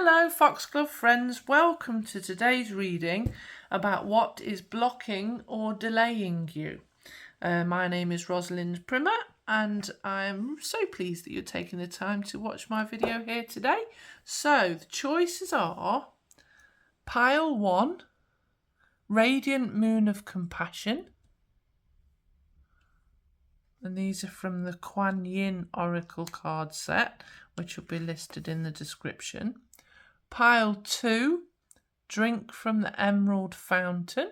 Hello Foxglove friends, welcome to today's reading about what is blocking or delaying you. My name is Rosalind Primer and I'm so pleased that you're taking the time to watch my video here today. So the choices are Pile 1, Radiant Moon of Compassion, and these are from the Kuan Oracle card set, which will be listed in the description. Pile 2, Drink from the Emerald Fountain.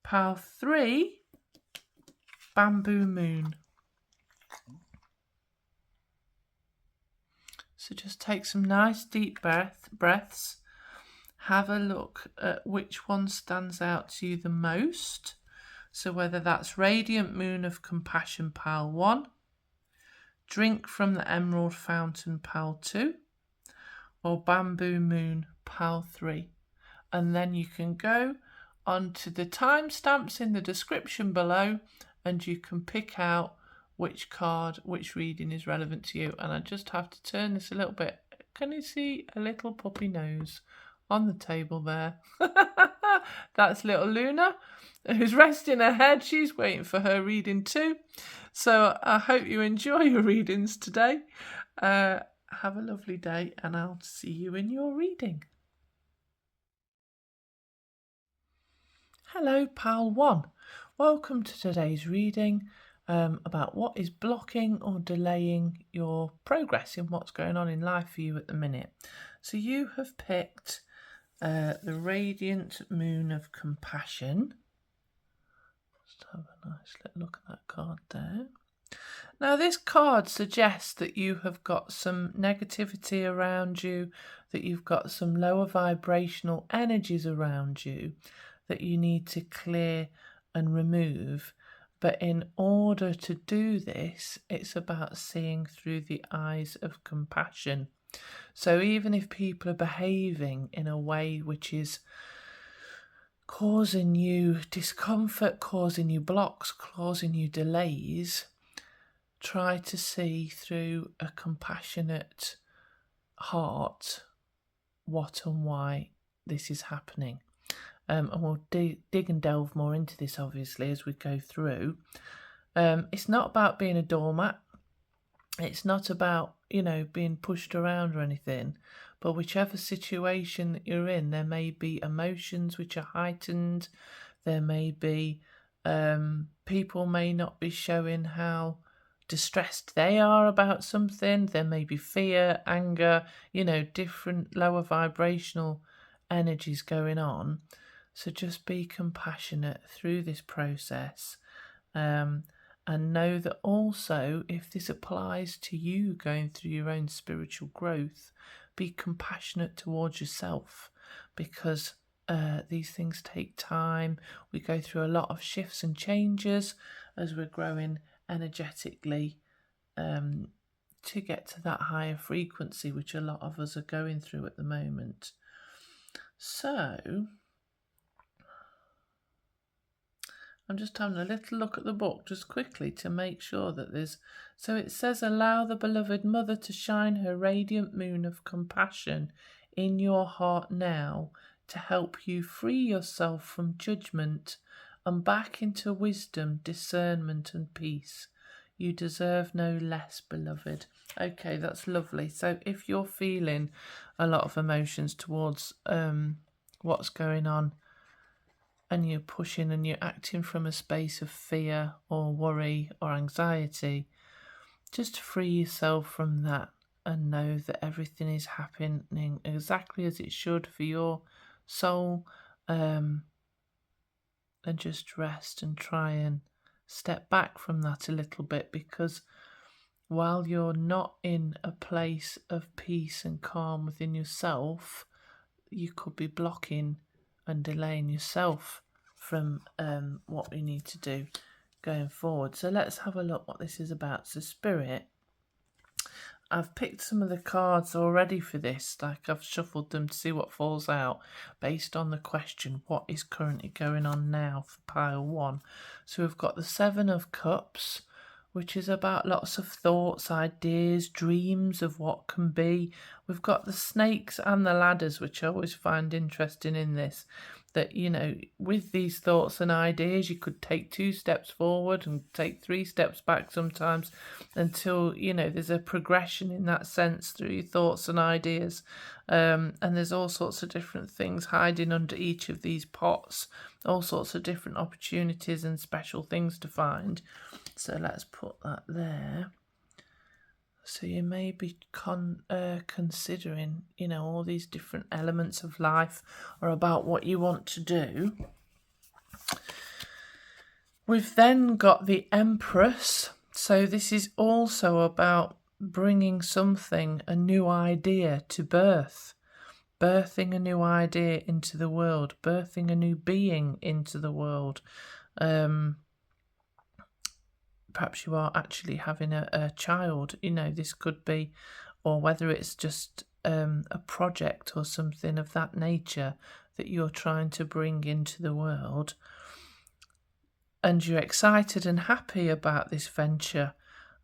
Pile 3, Bamboo Moon. So just take some nice deep breaths. Have a look at which one stands out to you the most. So whether that's Radiant Moon of Compassion, Pile 1, Drink from the Emerald Fountain, Pile 2, or Bamboo Moon, Pile 3. And then you can go onto the timestamps in the description below and you can pick out which card, which reading is relevant to you. And I just have to turn this a little bit. Can you see a little puppy nose on the table there? That's little Luna, who's resting her head. She's waiting for her reading too. So I hope you enjoy your readings today. Have a lovely day and I'll see you in your reading. Hello, Pile 1. Welcome to today's reading about what is blocking or delaying your progress in what's going on in life for you at the minute. So you have picked the Radiant Moon of Compassion. Just have a nice little look at that card there. Now this card suggests that you have got some negativity around you, that you've got some lower vibrational energies around you that you need to clear and remove. But in order to do this, it's about seeing through the eyes of compassion. So even if people are behaving in a way which is causing you discomfort, causing you blocks, causing you delays, try to see through a compassionate heart what and why this is happening. And we'll dig and delve more into this, obviously, as we go through. It's not about being a doormat. It's not about, being pushed around or anything. But whichever situation that you're in, there may be emotions which are heightened. There may be people may not be showing how distressed they are about something. There may be fear, anger, different lower vibrational energies going on. So just be compassionate through this process and know that also if this applies to you going through your own spiritual growth, be compassionate towards yourself because these things take time. We go through a lot of shifts and changes as we're growing energetically to get to that higher frequency, which a lot of us are going through at the moment. So I'm just having a little look at the book just quickly to make sure that there's... So it says, allow the beloved mother to shine her radiant moon of compassion in your heart now to help you free yourself from judgment and back into wisdom, discernment and peace. You deserve no less, beloved. Okay, that's lovely. So if you're feeling a lot of emotions towards what's going on, and you're pushing and you're acting from a space of fear or worry or anxiety, just free yourself from that and know that everything is happening exactly as it should for your soul, and just rest and try and step back from that a little bit, because while you're not in a place of peace and calm within yourself, you could be blocking and delaying yourself from what we need to do going forward. So let's have a look what this is about. So Spirit, I've picked some of the cards already for this, like I've shuffled them to see what falls out based on the question, what is currently going on now for pile 1. So we've got the 7 of Cups, which is about lots of thoughts, ideas, dreams of what can be. We've got the snakes and the ladders, which I always find interesting in this, that, with these thoughts and ideas, you could take 2 steps forward and take 3 steps back sometimes until, there's a progression in that sense through your thoughts and ideas. And there's all sorts of different things hiding under each of these pots, all sorts of different opportunities and special things to find. So let's put that there. So you may be considering, all these different elements of life or about what you want to do. We've then got the Empress. So this is also about bringing something, a new idea to birth. Birthing a new idea into the world. Birthing a new being into the world. Perhaps you are actually having a child, this could be, or whether it's just a project or something of that nature that you're trying to bring into the world. And you're excited and happy about this venture.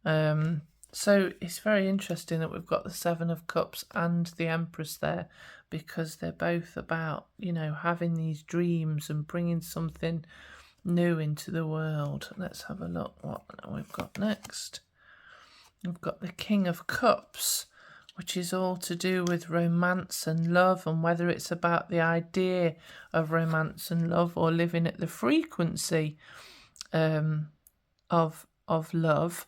So it's very interesting that we've got the Seven of Cups and the Empress there, because they're both about, having these dreams and bringing something new into the world. Let's have a look what we've got next. We've got the King of Cups, which is all to do with romance and love, and whether it's about the idea of romance and love or living at the frequency of love.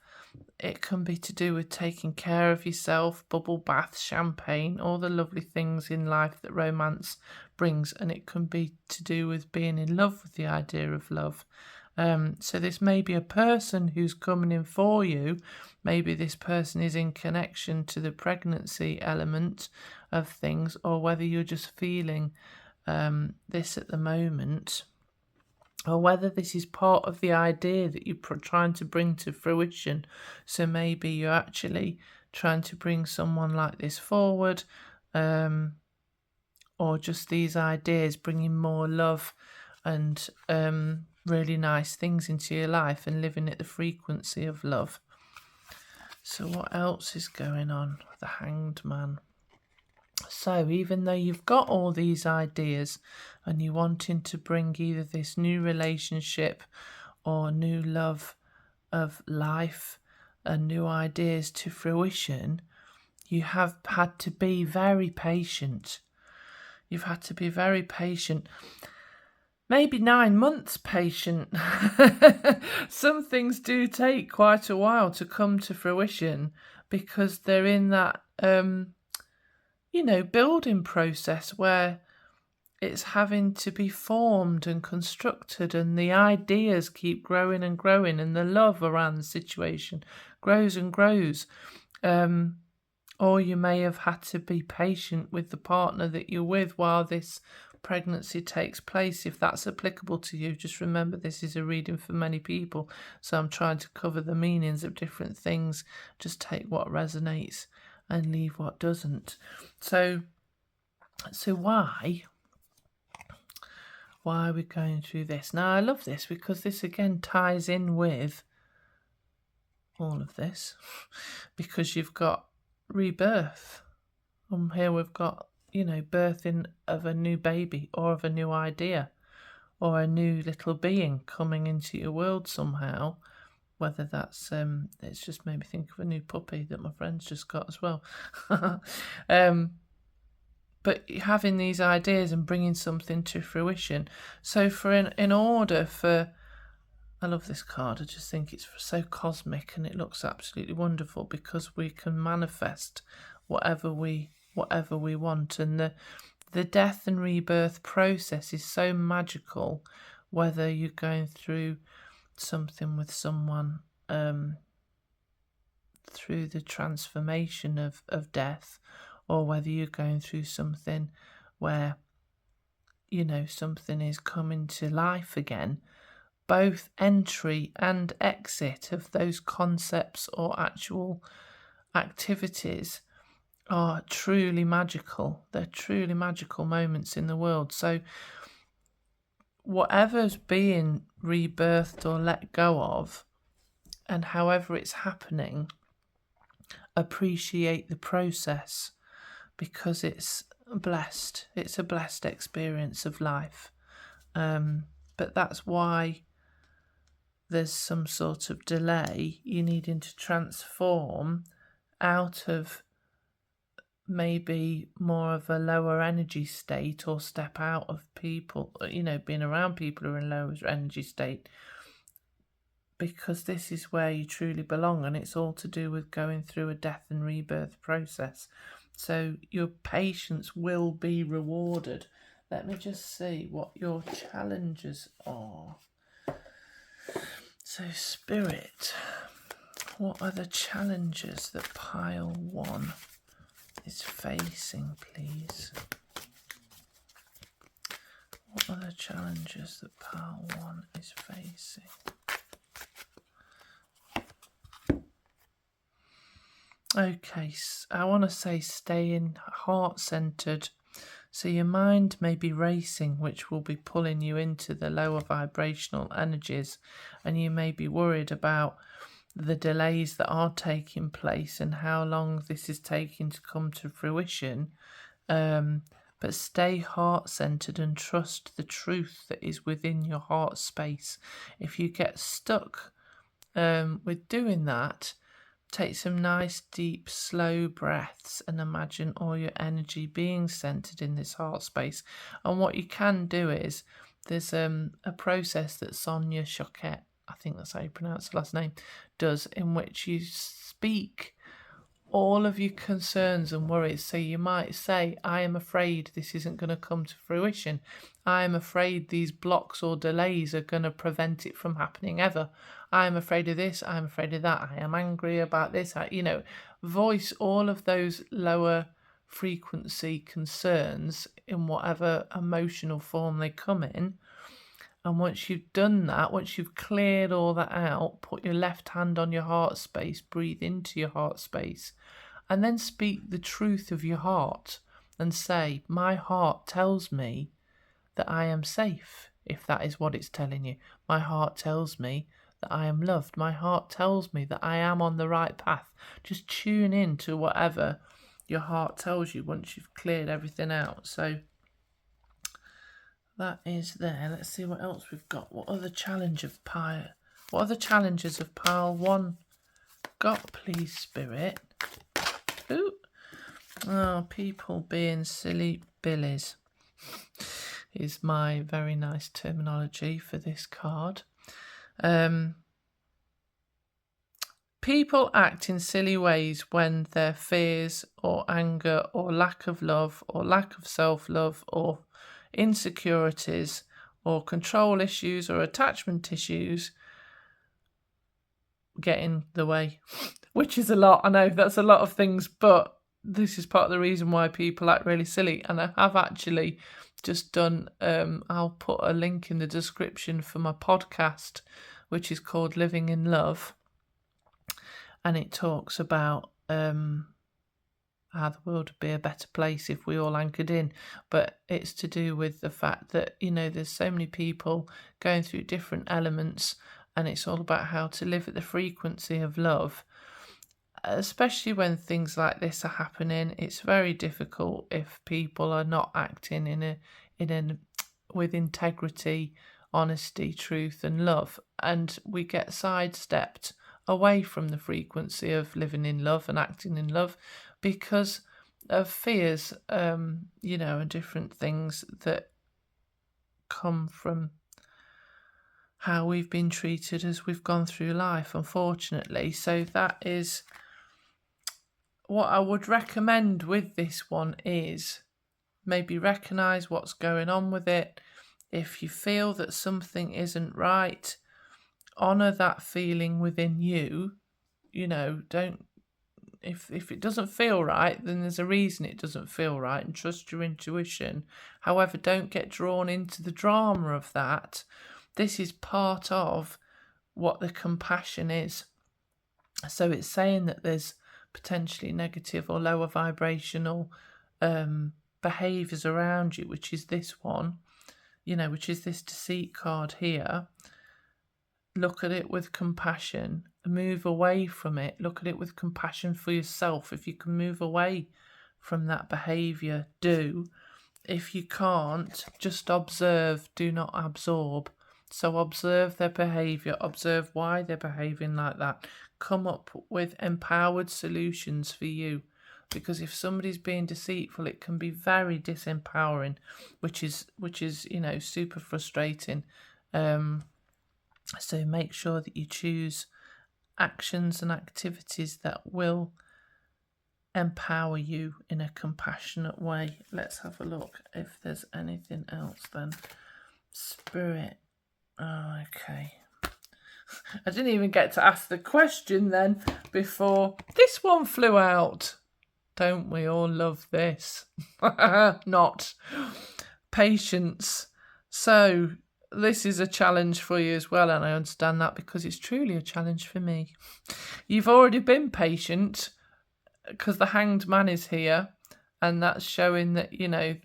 It can be to do with taking care of yourself, bubble baths, champagne, all the lovely things in life that romance brings. And it can be to do with being in love with the idea of love. So this may be a person who's coming in for you. Maybe this person is in connection to the pregnancy element of things, or whether you're just feeling this at the moment, or whether this is part of the idea that you're trying to bring to fruition. So maybe you're actually trying to bring someone like this forward, or just these ideas, bringing more love and really nice things into your life and living at the frequency of love. So what else is going on with the Hanged Man? So even though you've got all these ideas and you're wanting to bring either this new relationship or new love of life and new ideas to fruition, you have had to be very patient. You've had to be very patient. Maybe 9 months patient. Some things do take quite a while to come to fruition because they're in that building process where it's having to be formed and constructed, and the ideas keep growing and growing, and the love around the situation grows and grows. Or you may have had to be patient with the partner that you're with while this pregnancy takes place. If that's applicable to you, just remember this is a reading for many people, so I'm trying to cover the meanings of different things. Just take what resonates and leave what doesn't. So why are we going through this? Now, I love this because this again ties in with all of this, because you've got rebirth. Here we've got, birthing of a new baby or of a new idea or a new little being coming into your world somehow. Whether that's, it's just made me think of a new puppy that my friend's just got as well. But having these ideas and bringing something to fruition. So in order for, I love this card. I just think it's so cosmic and it looks absolutely wonderful, because we can manifest whatever we want. And the death and rebirth process is so magical, whether you're going through something with someone through the transformation of death, or whether you're going through something where something is coming to life again. Both entry and exit of those concepts or actual activities are truly magical. They're truly magical moments in the world. So whatever's being rebirthed or let go of and however it's happening, appreciate the process, because it's blessed. It's a blessed experience of life. But that's why there's some sort of delay. You needing to transform out of maybe more of a lower energy state, or step out of people, being around people who are in lower energy state, because this is where you truly belong, and it's all to do with going through a death and rebirth process. So your patience will be rewarded. Let me just see what your challenges are. So Spirit, what are the challenges that pile 1 is facing, please? What are the challenges that pile 1 is facing? Okay, I want to say stay in heart-centered. So your mind may be racing, which will be pulling you into the lower vibrational energies, and you may be worried about the delays that are taking place and how long this is taking to come to fruition. But stay heart-centered and trust the truth that is within your heart space. If you get stuck with doing that, take some nice, deep, slow breaths and imagine all your energy being centered in this heart space. And what you can do is, there's a process that Sonia, Choquette, I think that's how you pronounce the last name, does, in which you speak all of your concerns and worries. So you might say, I am afraid this isn't going to come to fruition. I am afraid these blocks or delays are going to prevent it from happening ever. I am afraid of this. I am afraid of that. I am angry about this. Voice all of those lower frequency concerns in whatever emotional form they come in. And once you've done that, once you've cleared all that out, put your left hand on your heart space, breathe into your heart space, and then speak the truth of your heart and say, my heart tells me that I am safe, if that is what it's telling you. My heart tells me that I am loved. My heart tells me that I am on the right path. Just tune in to whatever your heart tells you once you've cleared everything out. So that is there. Let's see what else we've got. What other challenges of pile 1 got, please, Spirit? Ooh. Oh, people being silly billies is my very nice terminology for this card. People act in silly ways when their fears or anger or lack of love or lack of self-love or insecurities or control issues or attachment issues get in the way, which is a lot. I know that's a lot of things, but this is part of the reason why people act really silly. And I have actually just done, I'll put a link in the description for my podcast, which is called Living in Love. And it talks about how the world would be a better place if we all anchored in. But it's to do with the fact that, there's so many people going through different elements, and it's all about how to live at the frequency of love. Especially when things like this are happening, it's very difficult if people are not acting with integrity, honesty, truth and love, and we get sidestepped away from the frequency of living in love and acting in love because of fears, and different things that come from how we've been treated as we've gone through life, unfortunately. So that is what I would recommend with this one, is maybe recognise what's going on with it. If you feel that something isn't right, honour that feeling within you. Don't, if it doesn't feel right, then there's a reason it doesn't feel right, and trust your intuition. However, don't get drawn into the drama of that. This is part of what the compassion is. So it's saying that there's potentially negative or lower vibrational behaviours around you, which is this one, which is this deceit card here. Look at it with compassion move away from it. Look at it with compassion for yourself. If you can move away from that behaviour, do. If you can't, just observe, do not absorb. So observe their behaviour, observe why they're behaving like that. Come up with empowered solutions for you. Because if somebody's being deceitful, it can be very disempowering, which is super frustrating. So make sure that you choose actions and activities that will empower you in a compassionate way. Let's have a look if there's anything else then. Spirit. Oh, okay. I didn't even get to ask the question then before this one flew out. Don't we all love this? Not. Patience. So this is a challenge for you as well, and I understand that because it's truly a challenge for me. You've already been patient because the Hanged Man is here, and that's showing that,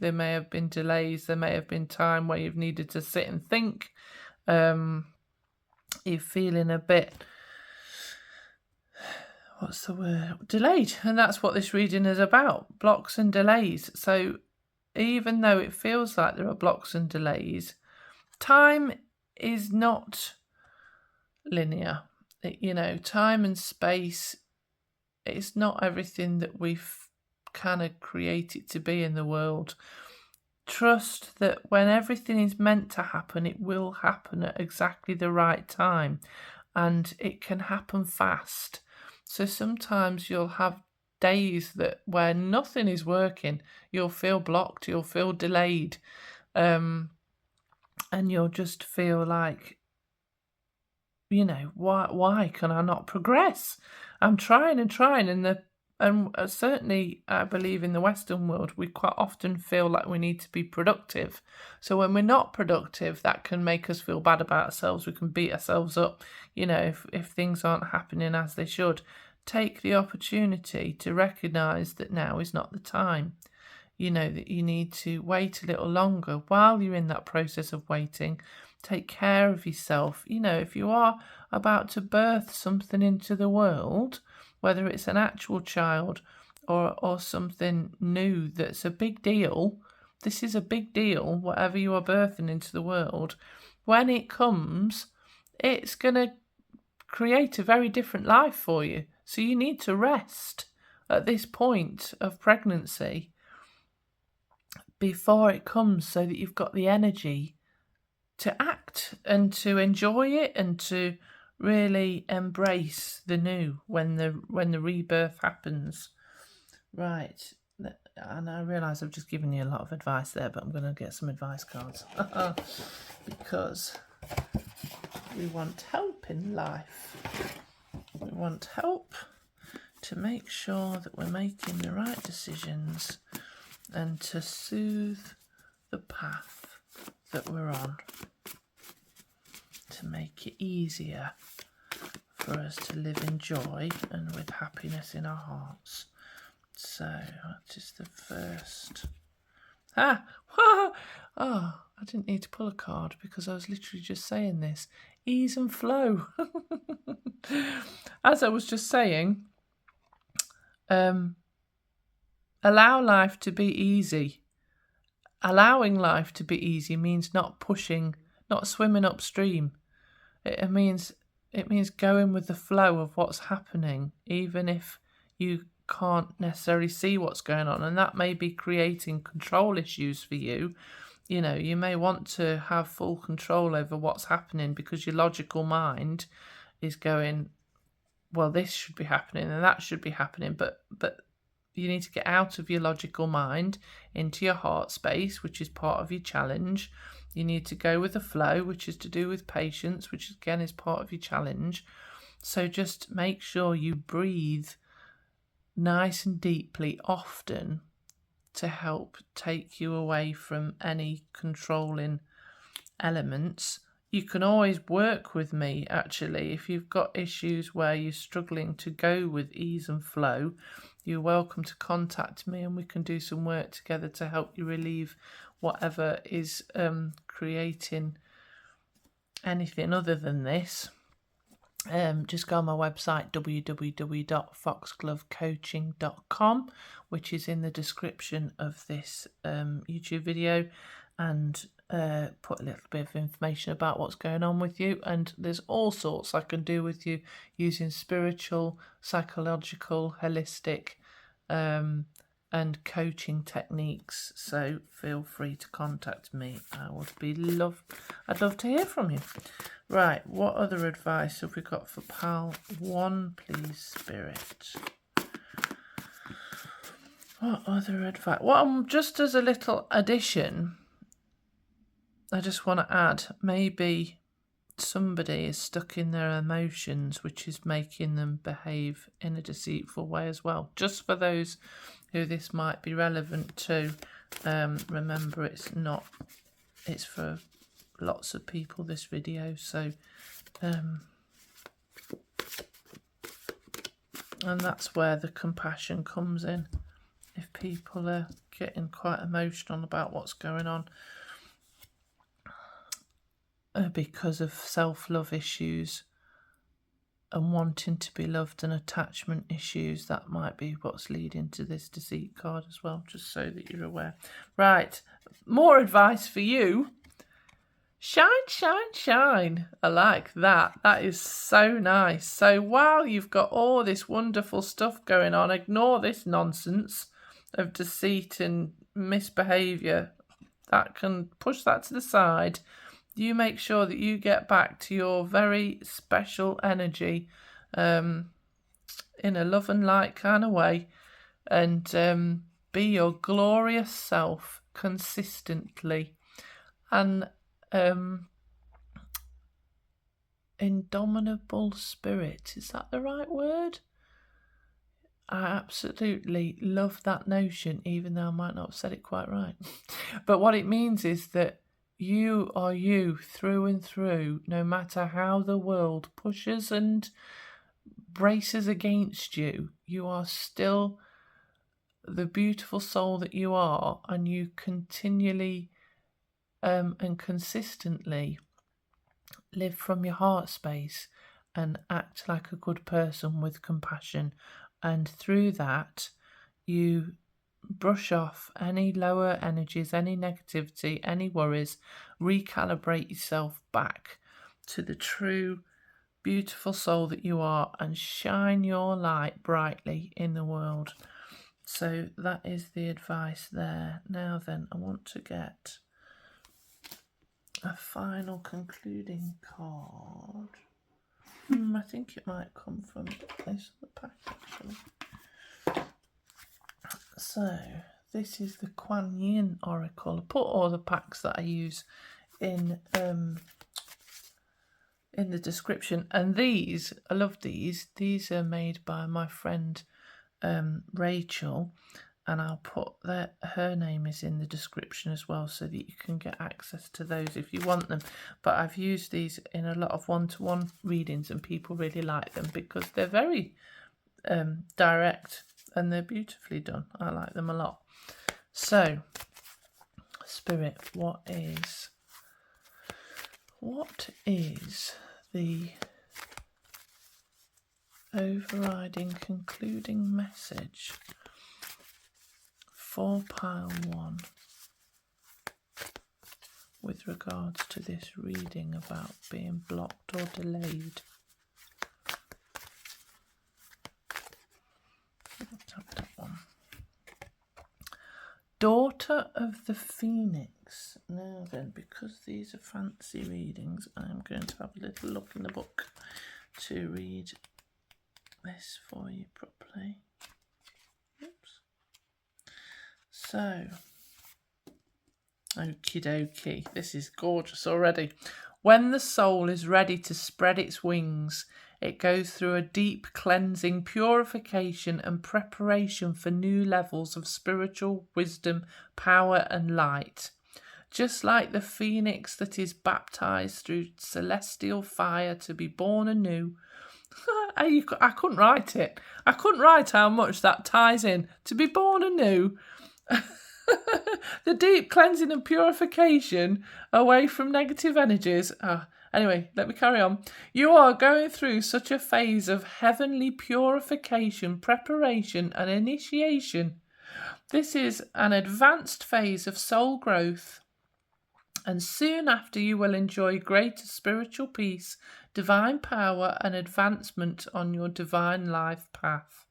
there may have been delays, there may have been time where you've needed to sit and think. You're feeling a bit, what's the word? Delayed. And that's what this reading is about, blocks and delays. So even though it feels like there are blocks and delays, time is not linear. Time and space, it's not everything that we've kind of created to be in the world. Trust that when everything is meant to happen, it will happen at exactly the right time, and it can happen fast. So sometimes you'll have days where nothing is working. You'll feel blocked, you'll feel delayed, and you'll just feel like, why can I not progress? I'm trying and trying, and certainly I believe in the Western world, we quite often feel like we need to be productive. So when we're not productive, that can make us feel bad about ourselves. We can beat ourselves up, if things aren't happening as they should. Take the opportunity to recognise that now is not the time. That you need to wait a little longer. While you're in that process of waiting, take care of yourself. If you are about to birth something into the world, whether it's an actual child or something new that's a big deal, this is a big deal, whatever you are birthing into the world. When it comes, it's going to create a very different life for you. So you need to rest at this point of pregnancy before it comes, so that you've got the energy to act and to enjoy it and to really embrace the new when the rebirth happens. Right. And I realise I've just given you a lot of advice there, but I'm going to get some advice cards because we want help in life. We want help to make sure that we're making the right decisions and to soothe the path that we're on, to make it easier for us to live in joy and with happiness in our hearts. So, what is the first? I didn't need to pull a card because I was literally just saying this. Ease and flow. As I was just saying, allow life to be easy. Allowing life to be easy means not pushing, not swimming upstream. It means going with the flow of what's happening, even if you can't necessarily see what's going on, and that may be creating control issues for you. You may want to have full control over what's happening because your logical mind is going, well, this should be happening and that should be happening, but you need to get out of your logical mind into your heart space, which is part of your challenge. You need to go with the flow, which is to do with patience, which again is part of your challenge. So just make sure you breathe nice and deeply often to help take you away from any controlling elements. You can always work with me, actually. If you've got issues where you're struggling to go with ease and flow, you're welcome to contact me and we can do some work together to help you relieve whatever is creating anything other than this. just go on my website, www.foxglovecoaching.com, which is in the description of this YouTube video, and put a little bit of information about what's going on with you. And there's all sorts I can do with you using spiritual, psychological, holistic and coaching techniques. So feel free to contact me. I'd love to hear from you. Right, what other advice have we got for pal 1, please, Spirit? What other advice? Well, just as a little addition, I just want to add, maybe somebody is stuck in their emotions, which is making them behave in a deceitful way as well. Just for those who this might be relevant to, remember it's for lots of people, this video. So, and that's where the compassion comes in. If people are getting quite emotional about what's going on, because of self-love issues and wanting to be loved and attachment issues, that might be what's leading to this deceit card as well, just so that you're aware. Right, more advice for you. Shine, shine, shine. I like that. That is so nice. So while you've got all this wonderful stuff going on, ignore this nonsense of deceit and misbehaviour. That can push that to the side. You make sure that you get back to your very special energy in a love and light kind of way, and be your glorious self consistently. And indomitable spirit, is that the right word? I absolutely love that notion, even though I might not have said it quite right. But what it means is that you are you through and through, no matter how the world pushes and braces against you. You are still the beautiful soul that you are, and you continually and consistently live from your heart space and act like a good person with compassion. And through that, you brush off any lower energies, any negativity, any worries, recalibrate yourself back to the true, beautiful soul that you are, and shine your light brightly in the world. So that is the advice there. Now then, I want to get a final concluding card. I think it might come from the place of the pack, actually. So this is the Kuan Oracle. I put all the packs that I use in the description, and these, I love these. These are made by my friend Rachel, and I'll put her name is in the description as well, so that you can get access to those if you want them. But I've used these in a lot of one-to-one readings, and people really like them because they're very direct and they're beautifully done. I like them a lot. So, Spirit, what is the overriding concluding message for pile 1 with regards to this reading about being blocked or delayed? Let's have that one. Daughter of the Phoenix. Now then, because these are fancy readings, I'm going to have a little look in the book to read this for you properly. Oops. So, okie dokie, this is gorgeous already. When the soul is ready to spread its wings, it goes through a deep cleansing, purification and preparation for new levels of spiritual wisdom, power and light. Just like the phoenix that is baptized through celestial fire to be born anew. I couldn't write it. I couldn't write how much that ties in. To be born anew. The deep cleansing and purification away from negative energies. Anyway, let me carry on. You are going through such a phase of heavenly purification, preparation, and initiation. This is an advanced phase of soul growth, and soon after you will enjoy greater spiritual peace, divine power, and advancement on your divine life path.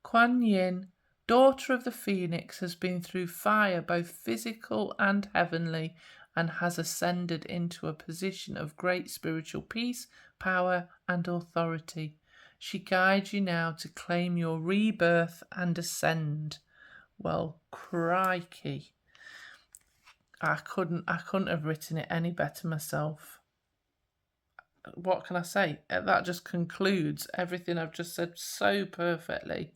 Kuan Yin, daughter of the Phoenix, has been through fire, both physical and heavenly, and has ascended into a position of great spiritual peace, power, and authority. She guides you now to claim your rebirth and ascend. Well, crikey. I couldn't have written it any better myself. What can I say? That just concludes everything I've just said so perfectly.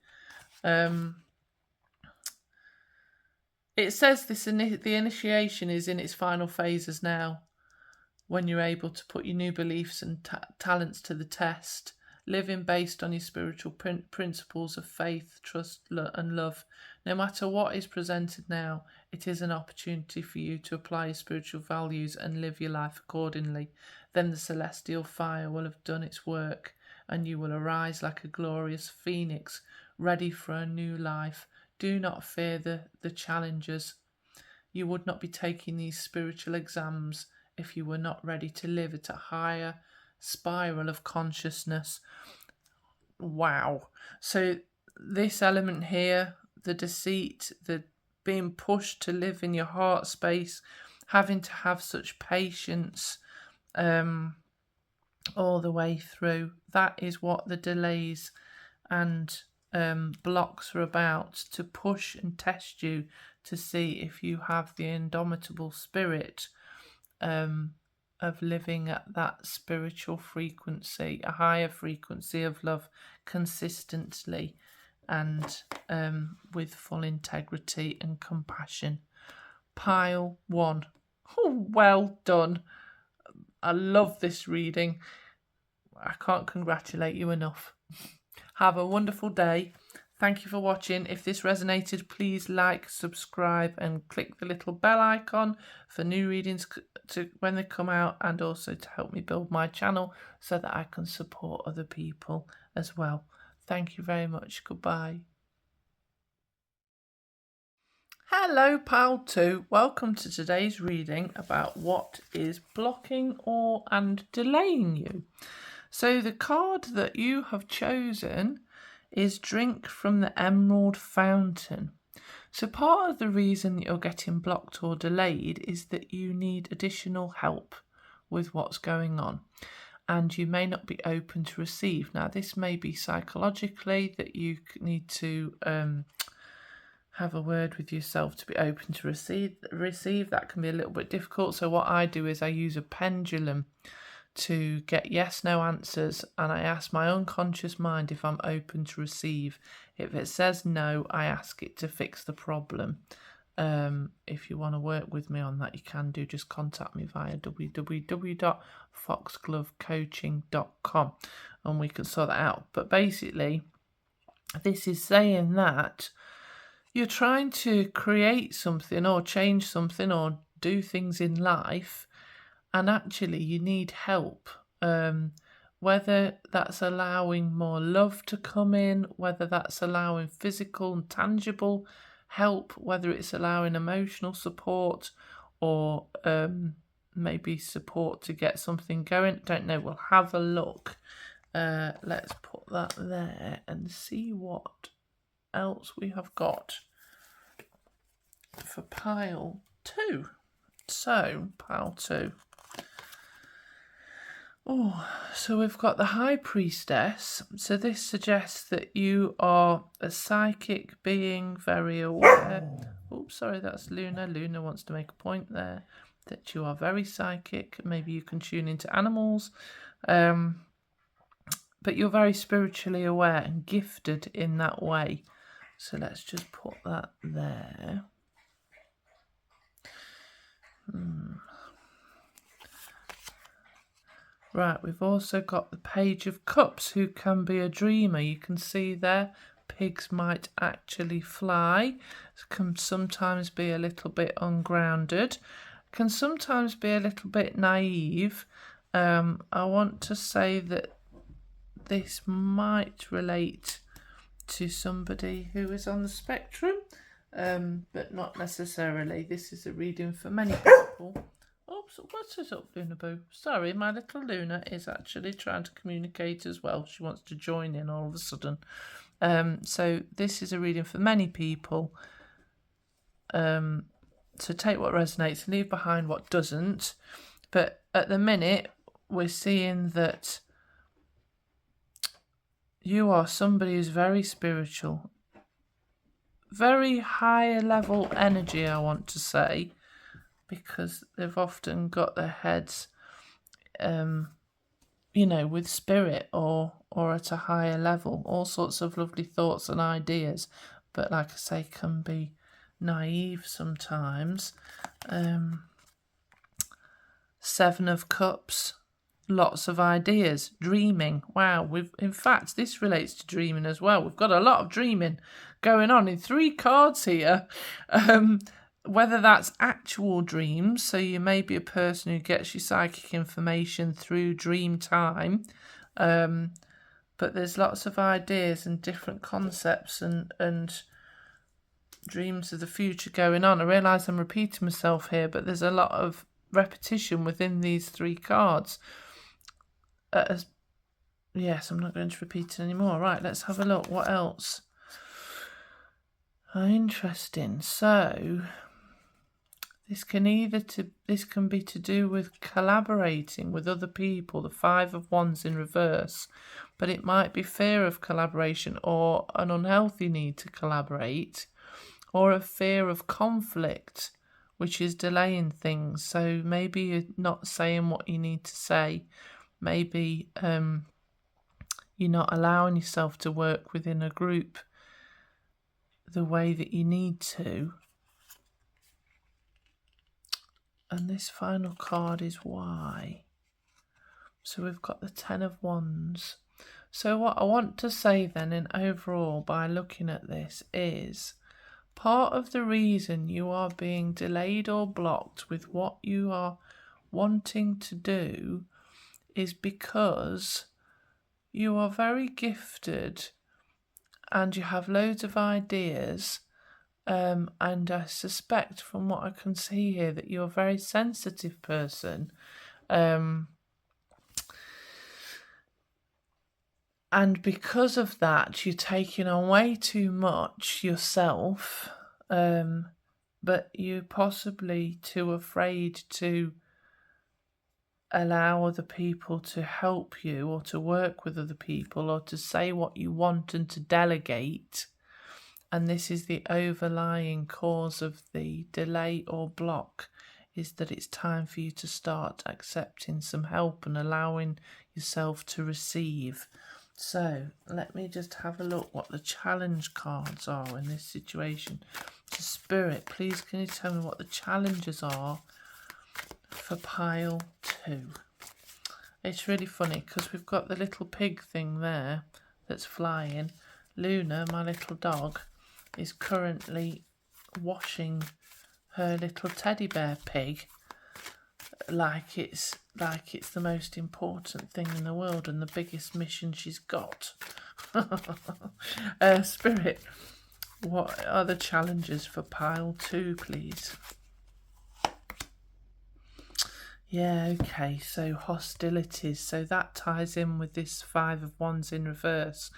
It says the initiation is in its final phases now, when you're able to put your new beliefs and talents to the test, living based on your spiritual principles of faith, trust, and love. No matter what is presented now, it is an opportunity for you to apply your spiritual values and live your life accordingly. Then the celestial fire will have done its work, and you will arise like a glorious phoenix, ready for a new life. Do not fear the challenges. You would not be taking these spiritual exams if you were not ready to live at a higher spiral of consciousness. Wow. So this element here, the deceit, the being pushed to live in your heart space, having to have such patience all the way through, that is what the delays and blocks are about, to push and test you to see if you have the indomitable spirit of living at that spiritual frequency, a higher frequency of love consistently and with full integrity and compassion. Pile 1. Oh, well done. I love this reading. I can't congratulate you enough. Have a wonderful day. Thank you for watching. If this resonated, please like, subscribe, and click the little bell icon for new readings when they come out, and also to help me build my channel so that I can support other people as well. Thank you very much. Goodbye. Hello, Pile 2. Welcome to today's reading about what is blocking and delaying you. So the card that you have chosen is Drink from the Emerald Fountain. So part of the reason that you're getting blocked or delayed is that you need additional help with what's going on, and you may not be open to receive. Now, this may be psychologically that you need to have a word with yourself to be open to receive. That can be a little bit difficult. So what I do is I use a pendulum to get yes/no answers, and I ask my unconscious mind if I'm open to receive. If it says no, I ask it to fix the problem. If you want to work with me on that, you can do. Just contact me via www.foxglovecoaching.com and we can sort that out. But basically, this is saying that you're trying to create something or change something or do things in life, and actually you need help, whether that's allowing more love to come in, whether that's allowing physical and tangible help, whether it's allowing emotional support or maybe support to get something going. Don't know. We'll have a look. Let's put that there and see what else we have got for pile 2. So, pile 2. Oh, so we've got the High Priestess. So this suggests that you are a psychic being, very aware. Oops, sorry, that's Luna. Luna wants to make a point there, that you are very psychic. Maybe you can tune into animals. But you're very spiritually aware and gifted in that way. So let's just put that there. Right, we've also got the Page of Cups, who can be a dreamer. You can see there, pigs might actually fly, can sometimes be a little bit ungrounded, can sometimes be a little bit naive, I want to say that this might relate to somebody who is on the spectrum, but not necessarily. This is a reading for many people. Oops, what's this up, Luna Boo? Sorry, my little Luna is actually trying to communicate as well. She wants to join in all of a sudden. So this is a reading for many people. So take what resonates, leave behind what doesn't. But at the minute, we're seeing that you are somebody who's very spiritual, very higher level energy, I want to say, because they've often got their heads, with spirit or at a higher level, all sorts of lovely thoughts and ideas, but like I say, can be naive sometimes. Seven of Cups, lots of ideas, dreaming. Wow, in fact, this relates to dreaming as well. We've got a lot of dreaming going on in 3 cards here. Whether that's actual dreams, so you may be a person who gets your psychic information through dream time, but there's lots of ideas and different concepts and dreams of the future going on. I realise I'm repeating myself here, but there's a lot of repetition within these 3 cards. Yes, I'm not going to repeat it anymore. Right, let's have a look. What else? Interesting. So this can be to do with collaborating with other people, the 5 of Wands in reverse, but it might be fear of collaboration or an unhealthy need to collaborate, or a fear of conflict, which is delaying things. So maybe you're not saying what you need to say. Maybe you're not allowing yourself to work within a group the way that you need to. And this final card is why. So we've got the 10 of Wands. So what I want to say then, in overall, by looking at this, is part of the reason you are being delayed or blocked with what you are wanting to do is because you are very gifted and you have loads of ideas. And I suspect from what I can see here that you're a very sensitive person. And because of that, you're taking on way too much yourself, but you're possibly too afraid to allow other people to help you or to work with other people or to say what you want and to delegate. And this is the overlying cause of the delay or block, is that it's time for you to start accepting some help and allowing yourself to receive. So let me just have a look what the challenge cards are in this situation. So Spirit, please can you tell me what the challenges are for pile 2? It's really funny because we've got the little pig thing there that's flying. Luna, my little dog, is currently washing her little teddy bear pig like it's the most important thing in the world and the biggest mission she's got. Spirit, what are the challenges for pile 2, please? Yeah, okay, so hostilities. So that ties in with this 5 of Wands in reverse.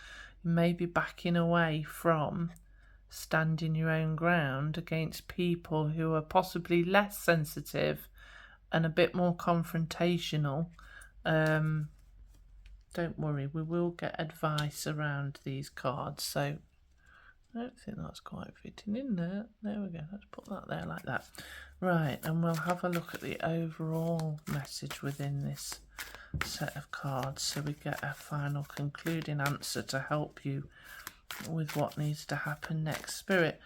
You may be backing away from standing your own ground against people who are possibly less sensitive and a bit more confrontational. Don't worry, we will get advice around these cards. So I don't think that's quite fitting in there. There we go. Let's put that there like that. Right, and we'll have a look at the overall message within this set of cards so we get a final concluding answer to help you with what needs to happen next. Spirit,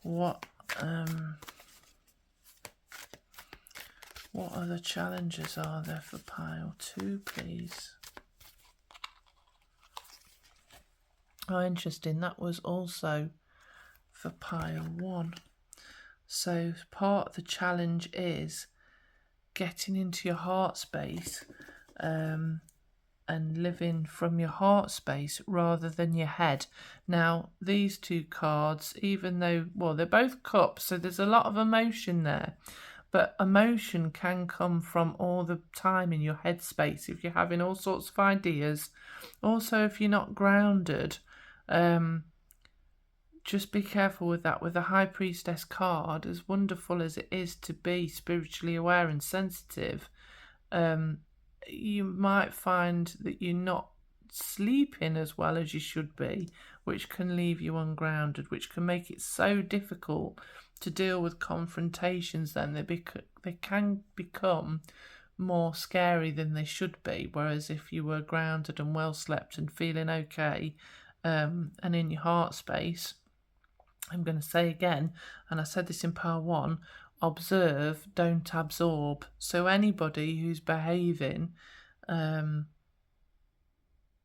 what other challenges are there for pile 2, please? Oh, interesting. That was also for pile 1. So part of the challenge is getting into your heart space and living from your heart space rather than your head. Now, these two cards, even though, well, they're both cups, so there's a lot of emotion there, but emotion can come from all the time in your head space if you're having all sorts of ideas. Also, if you're not grounded, just be careful with that. With the High Priestess card, as wonderful as it is to be spiritually aware and sensitive, you might find that you're not sleeping as well as you should be, which can leave you ungrounded, which can make it so difficult to deal with confrontations. Then they can become more scary than they should be, whereas if you were grounded and well slept and feeling okay, and in your heart space, I'm going to say again, and I said this in part 1, observe, don't absorb. So anybody who's behaving in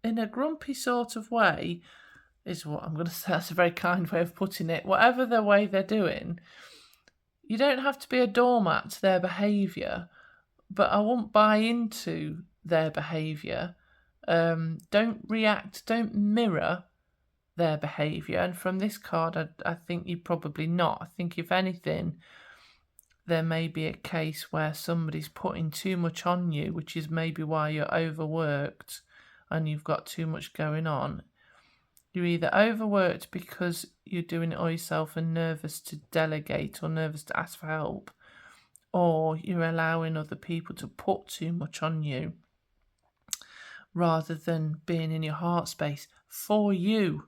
a grumpy sort of way is what I'm going to say. That's a very kind way of putting it. Whatever the way they're doing, you don't have to be a doormat to their behaviour, but I won't buy into their behaviour. Don't react, don't mirror their behaviour. And from this card, I think you're probably not. I think if anything, there may be a case where somebody's putting too much on you, which is maybe why you're overworked and you've got too much going on. You're either overworked because you're doing it all yourself and nervous to delegate or nervous to ask for help, or you're allowing other people to put too much on you rather than being in your heart space for you.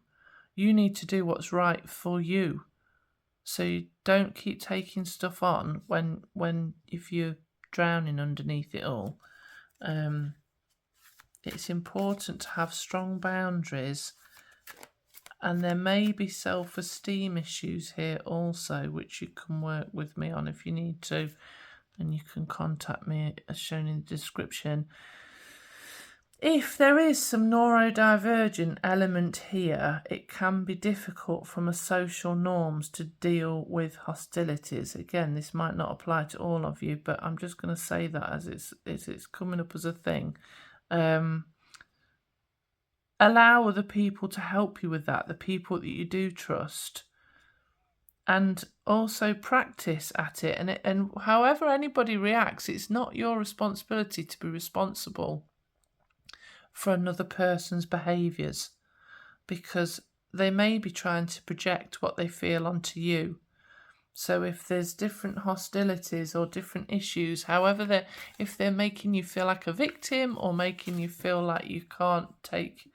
You need to do what's right for you. So you don't keep taking stuff on when if you're drowning underneath it all. It's important to have strong boundaries, and there may be self-esteem issues here also, which you can work with me on if you need to, and you can contact me as shown in the description. If there is some neurodivergent element here, it can be difficult from a social norms to deal with hostilities. Again, this might not apply to all of you, but I'm just going to say that as it's coming up as a thing. Allow other people to help you with that, the people that you do trust, and also practice at it. And however anybody reacts, it's not your responsibility to be responsible for another person's behaviours, because they may be trying to project what they feel onto you. So if there's different hostilities or different issues, however if they're making you feel like a victim or making you feel like you can't take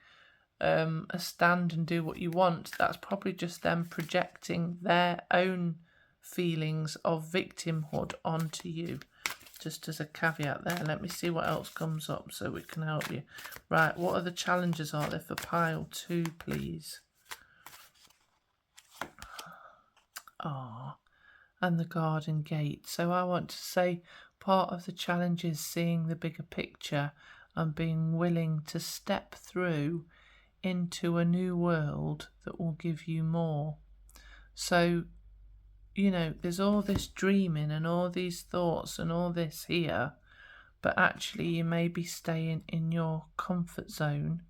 a stand and do what you want, that's probably just them projecting their own feelings of victimhood onto you. Just as a caveat there. Let me see what else comes up so we can help you. Right, what other challenges are there for pile 2, please? And the garden gate. So I want to say part of the challenge is seeing the bigger picture and being willing to step through into a new world that will give you more. So, you know, there's all this dreaming and all these thoughts and all this here, but actually you may be staying in your comfort zone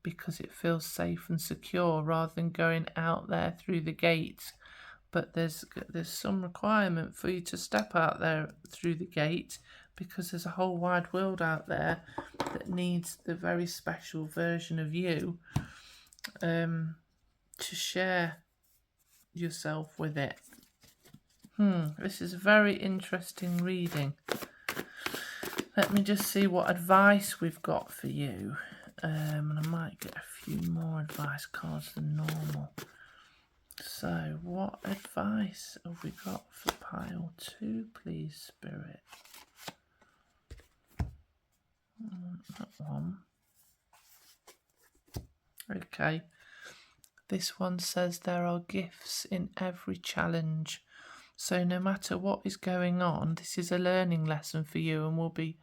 because it feels safe and secure rather than going out there through the gate. But there's some requirement for you to step out there through the gate, because there's a whole wide world out there that needs the very special version of you to share yourself with it. This is a very interesting reading. Let me just see what advice we've got for you. And I might get a few more advice cards than normal. So, what advice have we got for pile 2, please, Spirit? That one. Okay. This one says there are gifts in every challenge. So no matter what is going on, this is a learning lesson for you and will be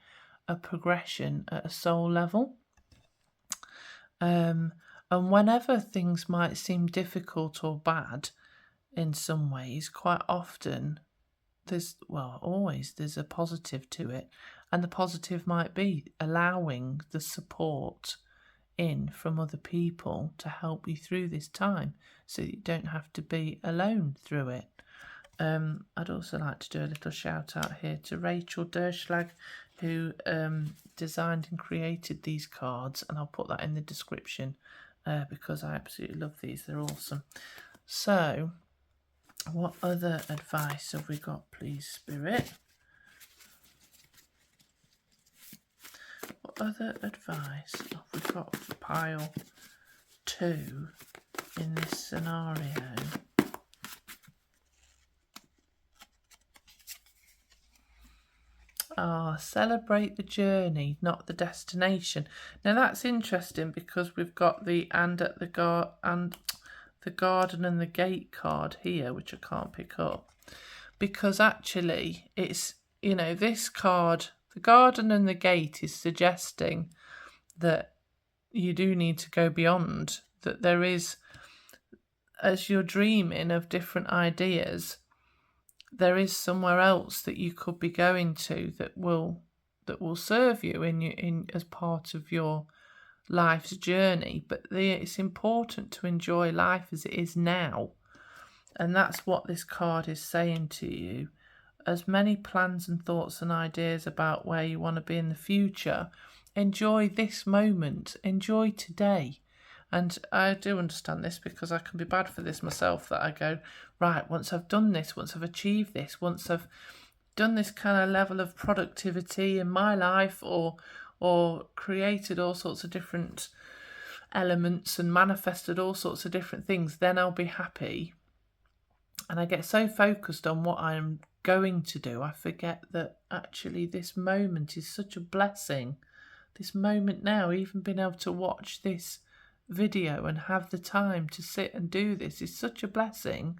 a progression at a soul level. And whenever things might seem difficult or bad in some ways, quite often there's a positive to it. And the positive might be allowing the support in from other people to help you through this time so that you don't have to be alone through it. I'd also like to do a little shout out here to Rachel Durchslag, who designed and created these cards, and I'll put that in the description because I absolutely love these. They're awesome. So, what other advice have we got, please, Spirit? What other advice have we got for pile 2 in this scenario? Celebrate the journey, not the destination. Now that's interesting because we've got the and at the the garden and the gate card here, which I can't pick up, because actually it's, you know, this card, the garden and the gate, is suggesting that you do need to go beyond, that there is, as you're dreaming of different ideas, there is somewhere else that you could be going to that will serve you in as part of your life's journey. But it's important to enjoy life as it is now, and that's what this card is saying to you. As many plans and thoughts and ideas about where you want to be in the future, enjoy this moment, enjoy today. And I do understand this because I can be bad for this myself, that I go, right, once I've done this, once I've achieved this, once I've done this kind of level of productivity in my life, or created all sorts of different elements and manifested all sorts of different things, then I'll be happy. And I get so focused on what I'm going to do, I forget that actually this moment is such a blessing. This moment now, even being able to watch this video and have the time to sit and do this is such a blessing.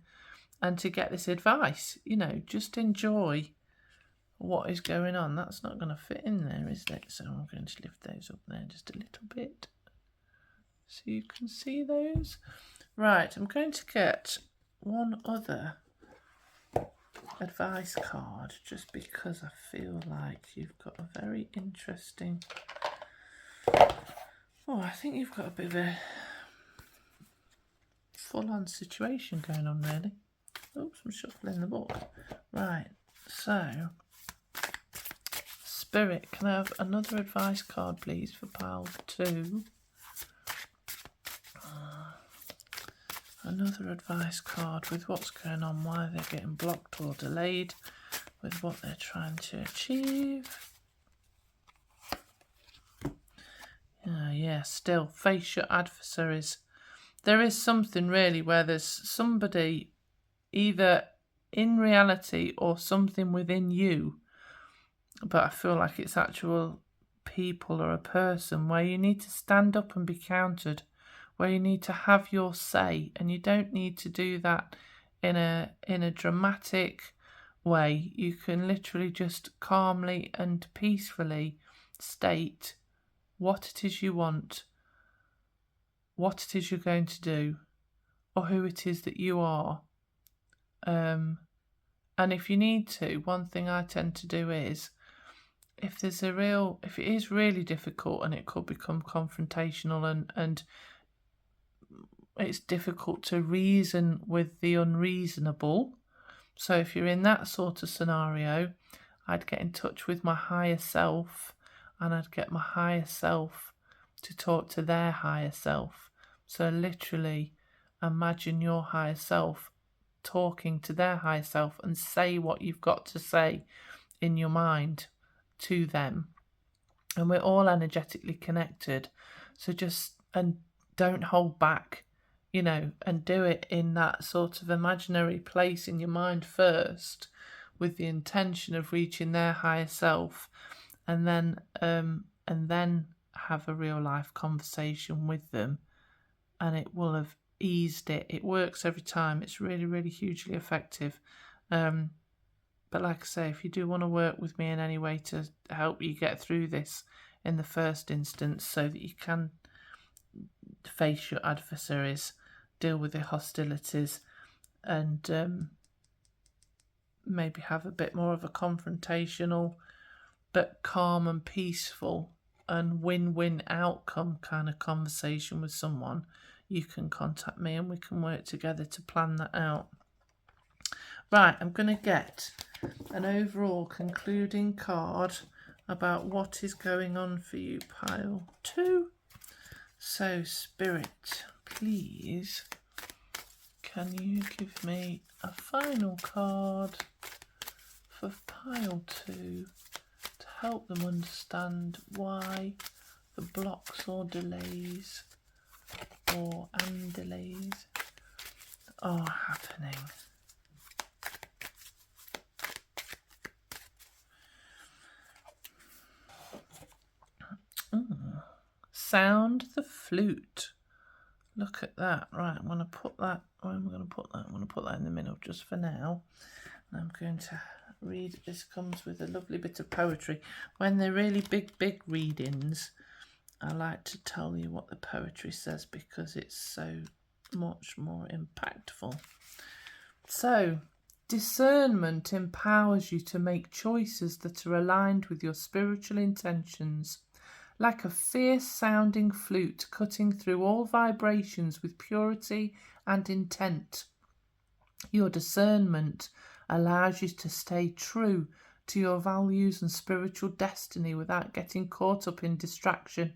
And to get this advice, you know, just enjoy what is going on. That's not going to fit in there, is it? So I'm going to lift those up there just a little bit so you can see those. Right, I'm going to get one other advice card just because I feel like you've got a very interesting... Oh, I think you've got a bit of a full-on situation going on, really. Oops, I'm shuffling the book. Right, so... Spirit, can I have another advice card, please, for pile 2? Another advice card with what's going on, why they're getting blocked or delayed with what they're trying to achieve. Yeah, still, face your adversaries. There is something really where there's somebody either in reality or something within you, but I feel like it's actual people or a person where you need to stand up and be countered, where you need to have your say, and you don't need to do that in a dramatic way. You can literally just calmly and peacefully state what it is you want, what it is you're going to do, or who it is that you are. And if you need to, one thing I tend to do is, if it is really difficult and it could become confrontational and it's difficult to reason with the unreasonable. So if you're in that sort of scenario, I'd get in touch with my higher self, and I'd get my higher self to talk to their higher self. So literally imagine your higher self talking to their higher self and say what you've got to say in your mind to them. And we're all energetically connected. So and don't hold back, you know, and do it in that sort of imaginary place in your mind first, with the intention of reaching their higher self, and then have a real life conversation with them, and it will have eased it. It works every time. It's really, really hugely effective. But like I say, if you do want to work with me in any way to help you get through this in the first instance, so that you can face your adversaries, deal with the hostilities, and maybe have a bit more of a confrontational but calm and peaceful and win-win outcome kind of conversation with someone, you can contact me and we can work together to plan that out. Right, I'm going to get an overall concluding card about what is going on for you, pile 2. So, Spirit, please, can you give me a final card for pile 2 to help them understand why the blocks or delays and delays are happening. Sound the flute. Look at that. Right, I'm going to put that. Where am I going to put that? I'm going to put that in the middle just for now. I'm going to read. This comes with a lovely bit of poetry. When they're really big readings, I like to tell you what the poetry says because it's so much more impactful. So, discernment empowers you to make choices that are aligned with your spiritual intentions. Like a fierce-sounding flute cutting through all vibrations with purity and intent. Your discernment allows you to stay true to your values and spiritual destiny without getting caught up in distraction.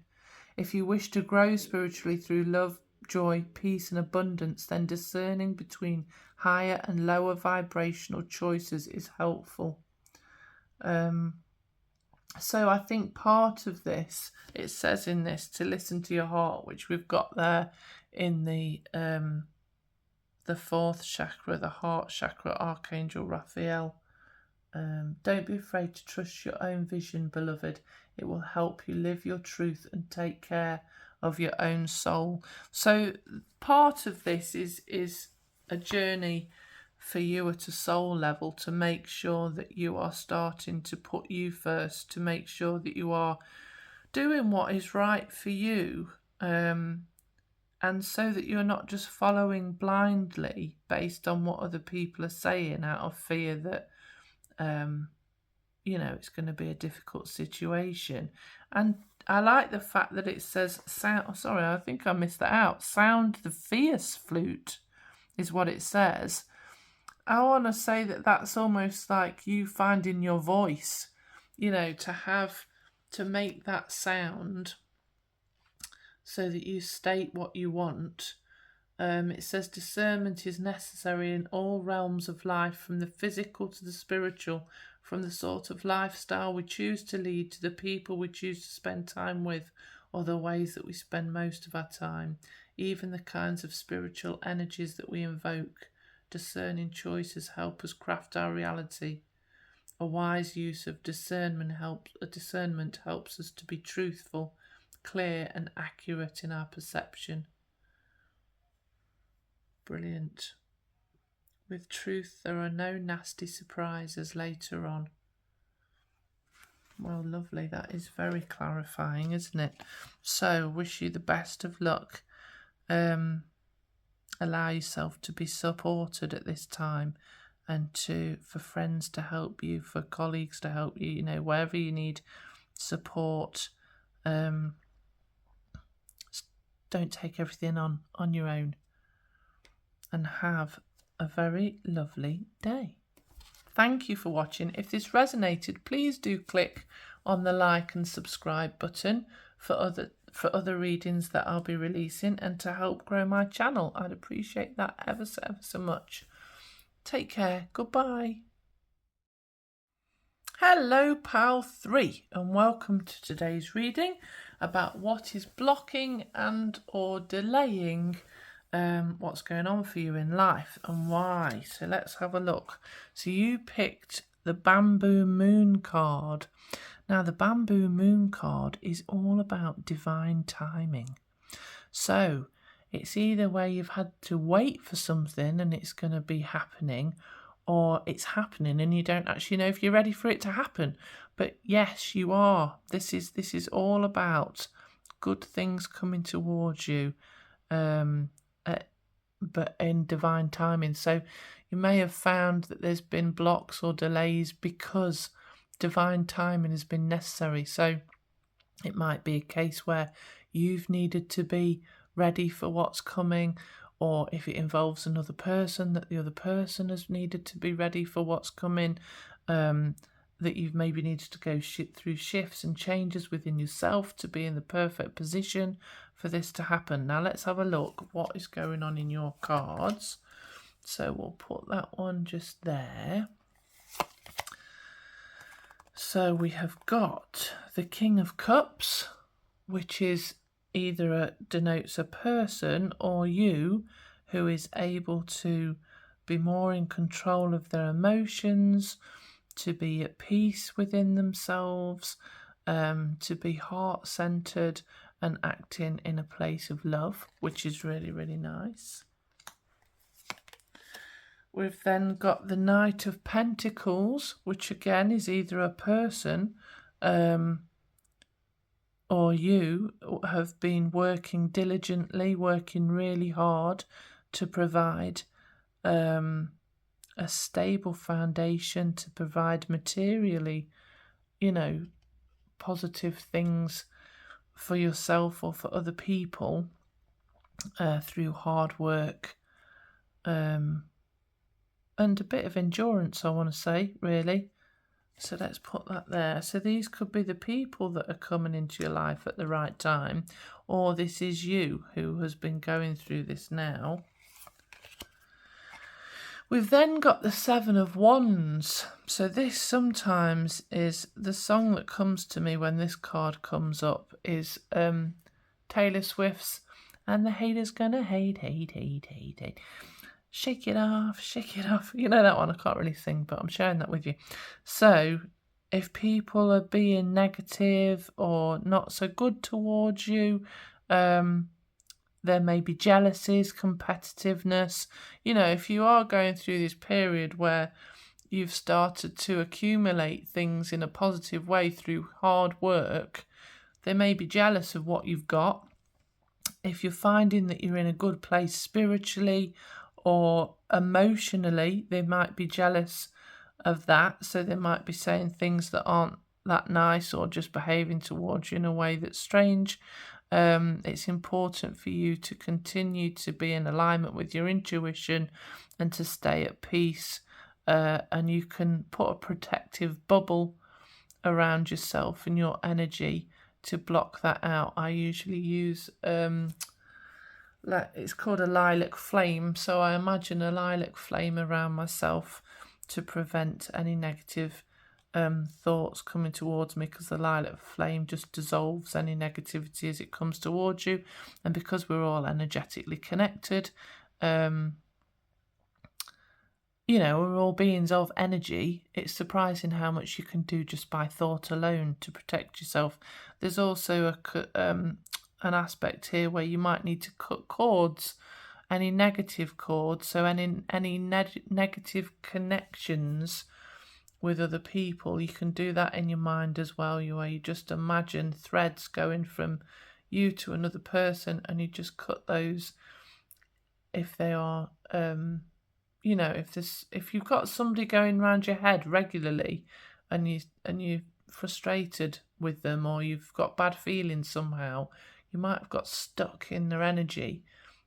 If you wish to grow spiritually through love, joy, peace and abundance, then discerning between higher and lower vibrational choices is helpful. So I think part of this, it says in this, to listen to your heart, which we've got there in the 4th chakra, the heart chakra, Archangel Raphael. Don't be afraid to trust your own vision, beloved. It will help you live your truth and take care of your own soul. So part of this is a journey for you at a soul level to make sure that you are starting to put you first, to make sure that you are doing what is right for you, and so that you're not just following blindly based on what other people are saying out of fear that it's going to be a difficult situation. And I like the fact that it says sorry, I think I missed that out. Sound the fierce flute is what it says. I want to say that that's almost like you finding your voice, to make that sound so that you state what you want. It says discernment is necessary in all realms of life, from the physical to the spiritual, from the sort of lifestyle we choose to lead to the people we choose to spend time with, or the ways that we spend most of our time, even the kinds of spiritual energies that we invoke. Discerning choices help us craft our reality. A wise use of discernment helps us to be truthful, clear and accurate in our perception. Brilliant. With truth, there are no nasty surprises later on. Well, lovely. That is very clarifying, isn't it? So, wish you the best of luck. Allow yourself to be supported at this time, and for friends to help you, for colleagues to help you, wherever you need support. Don't take everything on your own, and have a very lovely day. Thank you for watching. If this resonated, please do click on the like and subscribe button for other readings that I'll be releasing, and to help grow my channel. I'd appreciate that ever so much. Take care. Goodbye. Hello, pal 3, and welcome to today's reading about what is blocking and or delaying what's going on for you in life and why. So let's have a look. So you picked the Bamboo Moon card. Now, the Bamboo Moon card is all about divine timing. So it's either where you've had to wait for something and it's going to be happening, or it's happening and you don't actually know if you're ready for it to happen. But yes, you are. This is all about good things coming towards you, but in divine timing. So you may have found that there's been blocks or delays because divine timing has been necessary. So it might be a case where you've needed to be ready for what's coming, or if it involves another person, that the other person has needed to be ready for what's coming, that you've maybe needed to go through shifts and changes within yourself to be in the perfect position for this to happen. Now let's have a look what is going on in your cards. So we'll put that one just there. So we have got the King of Cups, which is either denotes a person or you who is able to be more in control of their emotions, to be at peace within themselves, to be heart-centered and acting in a place of love, which is really, really nice. We've then got the Knight of Pentacles, which again is either a person or you have been working diligently, working really hard to provide a stable foundation, to provide materially, positive things for yourself or for other people through hard work and a bit of endurance, I want to say, really. So let's put that there. So these could be the people that are coming into your life at the right time, or this is you who has been going through this now. We've then got the Seven of Wands. So this sometimes is the song that comes to me when this card comes up is Taylor Swift's "And the Haters Gonna Hate. Shake it off, shake it off." You know that one, I can't really sing, but I'm sharing that with you. So if people are being negative or not so good towards you, there may be jealousies, competitiveness. If you are going through this period where you've started to accumulate things in a positive way through hard work, they may be jealous of what you've got. If you're finding that you're in a good place spiritually or emotionally, they might be jealous of that. So they might be saying things that aren't that nice or just behaving towards you in a way that's strange. It's important for you to continue to be in alignment with your intuition and to stay at peace. And you can put a protective bubble around yourself and your energy to block that out. I usually use it's called a lilac flame, so I imagine a lilac flame around myself to prevent any negative thoughts coming towards me, because the lilac flame just dissolves any negativity as it comes towards you. And because we're all energetically connected, we're all beings of energy, it's surprising how much you can do just by thought alone to protect yourself. There's also an aspect here where you might need to cut cords, any negative cords, so any negative connections with other people. You can do that in your mind as well, where you just imagine threads going from you to another person, and you just cut those if they are if you've got somebody going around your head regularly and you're frustrated with them, or you've got bad feelings somehow, you might have got stuck in their energy.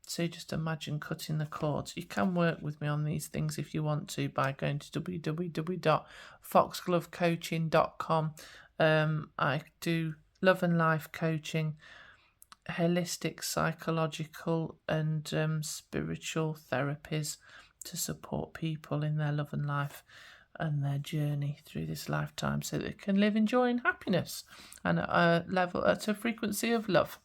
So just imagine cutting the cords. You can work with me on these things if you want to by going to www.foxglovecoaching.com. I do love and life coaching, holistic, psychological and spiritual therapies to support people in their love and life and their journey through this lifetime, so that they can live in joy and happiness and at a frequency of love.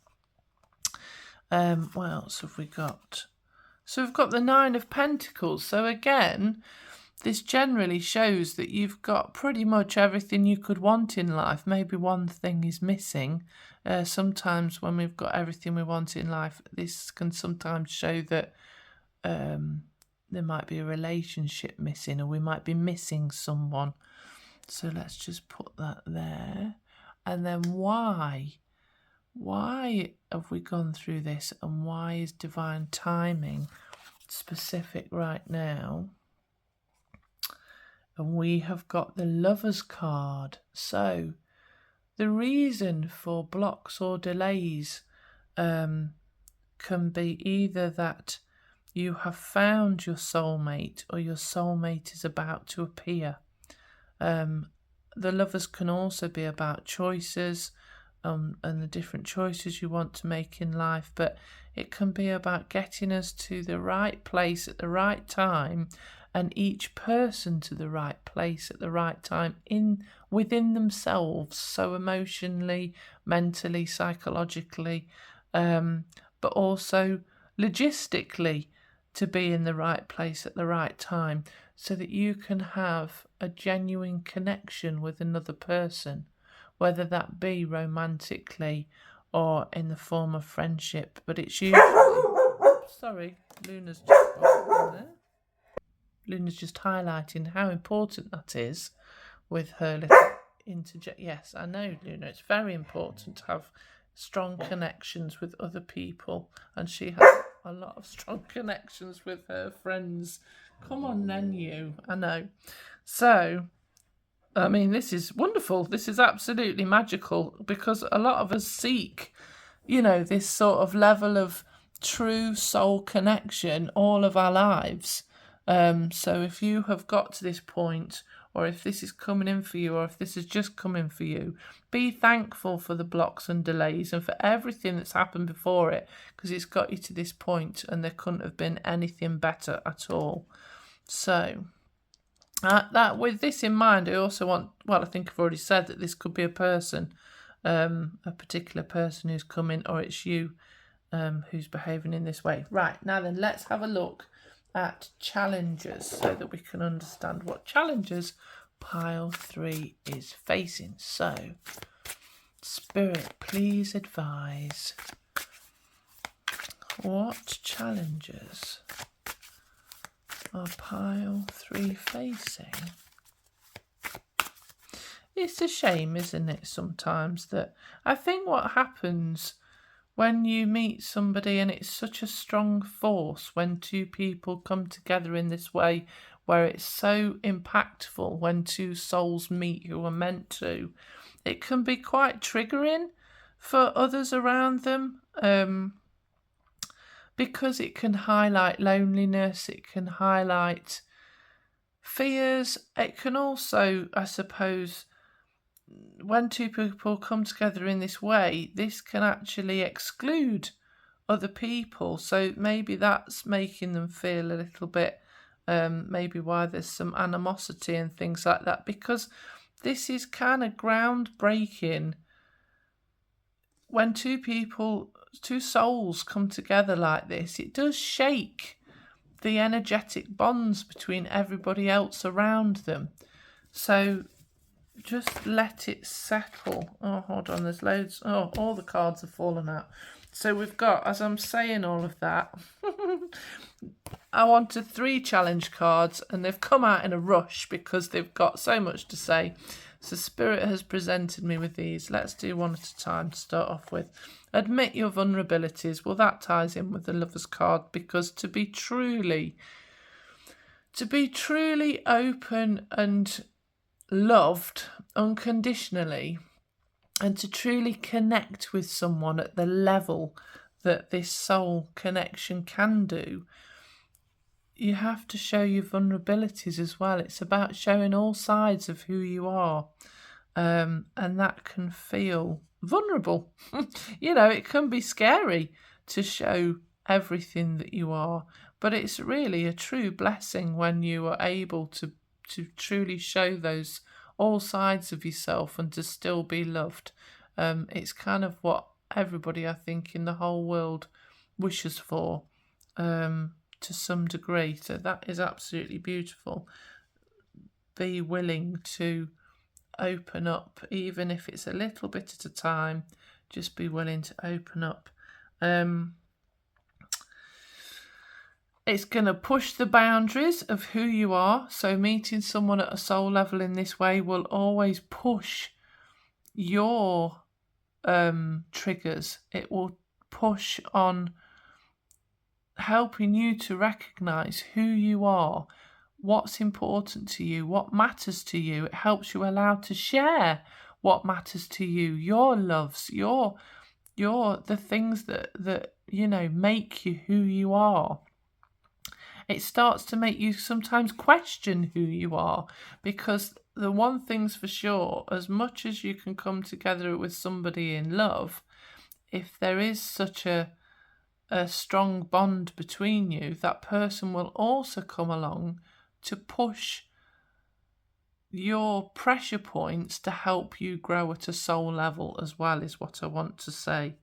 What else have we got? So we've got the Nine of Pentacles. So again, this generally shows that you've got pretty much everything you could want in life. Maybe one thing is missing. Sometimes when we've got everything we want in life, this can sometimes show that there might be a relationship missing, or we might be missing someone. So let's just put that there. And then why? Why have we gone through this, and why is divine timing specific right now? And we have got the Lover's card. So the reason for blocks or delays can be either that you have found your soulmate or your soulmate is about to appear. The Lovers can also be about choices and the different choices you want to make in life, but it can be about getting us to the right place at the right time, and each person to the right place at the right time within themselves, so emotionally, mentally, psychologically, but also logistically, to be in the right place at the right time, so that you can have a genuine connection with another person, whether that be romantically or in the form of friendship. But it's usually... Sorry, Luna's just highlighting how important that is with her little interject. Yes, I know, Luna, it's very important to have strong connections with other people, and she has a lot of strong connections with her friends. Come on then, you. I know. So, I mean, this is wonderful. This is absolutely magical, because a lot of us seek, this sort of level of true soul connection all of our lives. So if you have got to this point, or if this is coming in for you, or if this is just coming for you, be thankful for the blocks and delays and for everything that's happened before it, because it's got you to this point and there couldn't have been anything better at all. So that with this in mind, I also want, I think I've already said that this could be a person, a particular person who's coming, or it's you who's behaving in this way. Right, now then, let's have a look at challenges so that we can understand what challenges pile 3 is facing. So, Spirit, please advise, what challenges are pile 3 facing? It's a shame, isn't it, sometimes, that I think what happens when you meet somebody, and it's such a strong force when 2 people come together in this way, where it's so impactful when 2 souls meet who are meant to, it can be quite triggering for others around them, because it can highlight loneliness, it can highlight fears, it can also, I suppose, when 2 people come together in this way, this can actually exclude other people. So maybe that's making them feel a little bit, maybe why there's some animosity and things like that, because this is kind of groundbreaking. When 2 souls come together like this, it does shake the energetic bonds between everybody else around them. So just let it settle. Oh, hold on, there's loads. Oh, all the cards have fallen out. So we've got, as I'm saying all of that, I wanted 3 challenge cards, and they've come out in a rush because they've got so much to say. So Spirit has presented me with these. Let's do one at a time to start off with. Admit your vulnerabilities. Well, that ties in with the Lover's card, because to be truly open and loved unconditionally, and to truly connect with someone at the level that this soul connection can do, you have to show your vulnerabilities as well. It's about showing all sides of who you are, and that can feel vulnerable. It can be scary to show everything that you are, but it's really a true blessing when you are able to truly show those all sides of yourself and to still be loved. It's kind of what everybody, I think, in the whole world wishes for, to some degree. So that is absolutely beautiful. Be willing to open up, even if it's a little bit at a time. Just be willing to open up. It's going to push the boundaries of who you are. So meeting someone at a soul level in this way will always push your triggers. It will push on helping you to recognise who you are, what's important to you, what matters to you. It helps you allow to share what matters to you, your loves, your the things that make you who you are. It starts to make you sometimes question who you are, because the one thing's for sure, as much as you can come together with somebody in love, if there is such a strong bond between you, that person will also come along to push your pressure points to help you grow at a soul level as well, is what I want to say.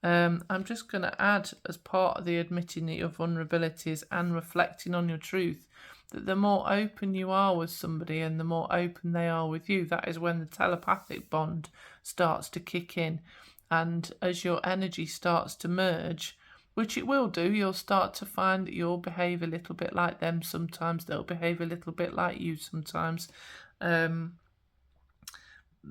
I'm just going to add, as part of the admitting your vulnerabilities and reflecting on your truth, that the more open you are with somebody and the more open they are with you, that is when the telepathic bond starts to kick in. And as your energy starts to merge, which it will do, you'll start to find that you'll behave a little bit like them sometimes, they'll behave a little bit like you sometimes.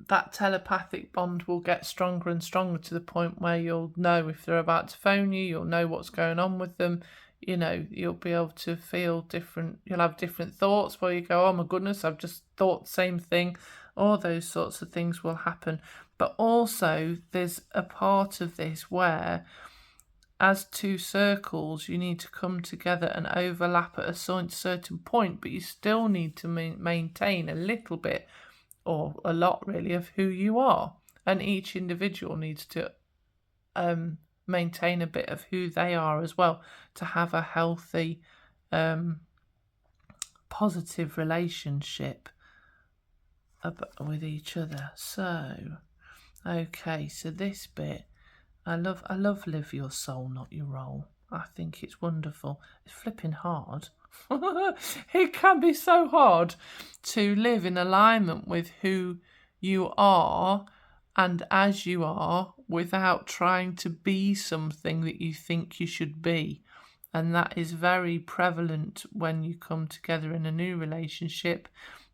That telepathic bond will get stronger and stronger to the point where you'll know if they're about to phone you, you'll know what's going on with them, you'll be able to feel different, you'll have different thoughts where you go, oh my goodness, I've just thought the same thing. All those sorts of things will happen. But also there's a part of this where, as two circles, you need to come together and overlap at a certain point, but you still need to maintain a little bit, or a lot really, of who you are. And each individual needs to maintain a bit of who they are as well, to have a healthy, positive relationship with each other. So, okay, so this bit, I love live your soul, not your role. I think it's wonderful. It's flipping hard. It can be so hard to live in alignment with who you are and as you are, without trying to be something that you think you should be. And that is very prevalent when you come together in a new relationship,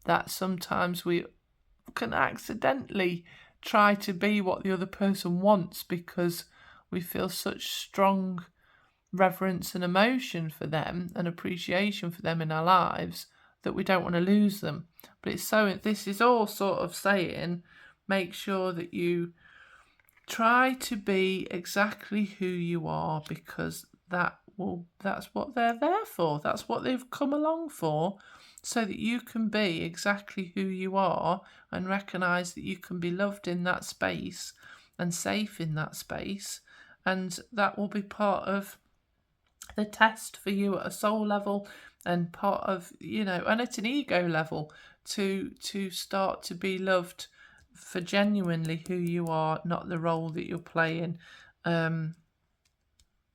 that sometimes we can accidentally try to be what the other person wants because we feel such strong reverence and emotion for them and appreciation for them in our lives that we don't want to lose them. But this is all sort of saying, make sure that you try to be exactly who you are, because that's what they're there for. That's what they've come along for, so that you can be exactly who you are and recognise that you can be loved in that space and safe in that space. And that will be part of the test for you at a soul level, and part of, and at an ego level, to start to be loved for genuinely who you are, not the role that you're playing.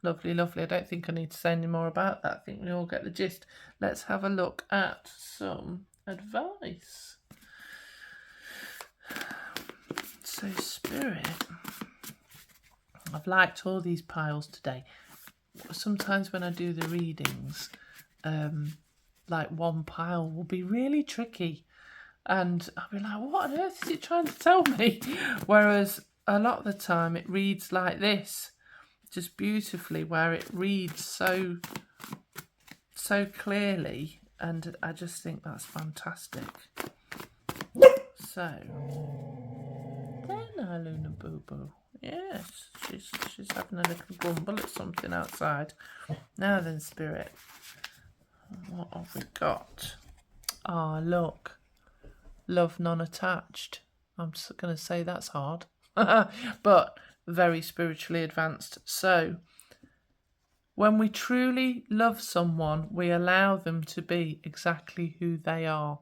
Lovely. I don't think I need to say any more about that. I think we all get the gist. Let's have a look at some advice. So, Spirit, I've liked all these piles today. Sometimes when I do the readings, like one pile will be really tricky, and I'll be like, what on earth is it trying to tell me? Whereas a lot of the time it reads like this, just beautifully, where it reads so clearly, and I just think that's fantastic. So, there now, Luna Boo Boo. Yes, she's having a little grumble at something outside. Now then, Spirit, what have we got? Look, love non-attached. I'm just going to say that's hard, but very spiritually advanced. So, when we truly love someone, we allow them to be exactly who they are.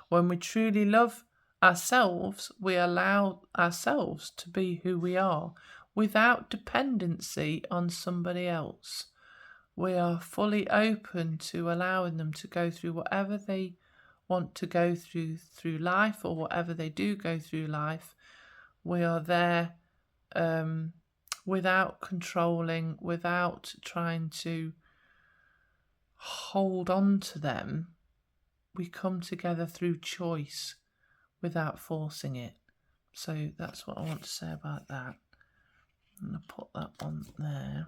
When we truly love ourselves, we allow ourselves to be who we are, without dependency on somebody else. We are fully open to allowing them to go through whatever they want to go through life, or whatever they do go through life. We are there without controlling, without trying to hold on to them. We come together through choice, without forcing it. So that's what I want to say about that. I'm going to put that on there.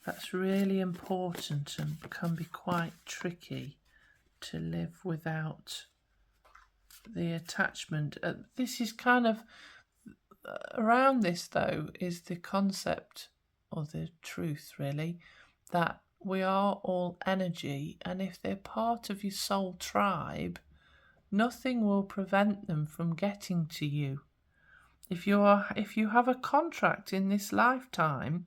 That's really important and can be quite tricky to live without the attachment. This is kind of, around this though, is the concept, or the truth really, that we are all energy, and if they're part of your soul tribe, nothing will prevent them from getting to you. If you have a contract in this lifetime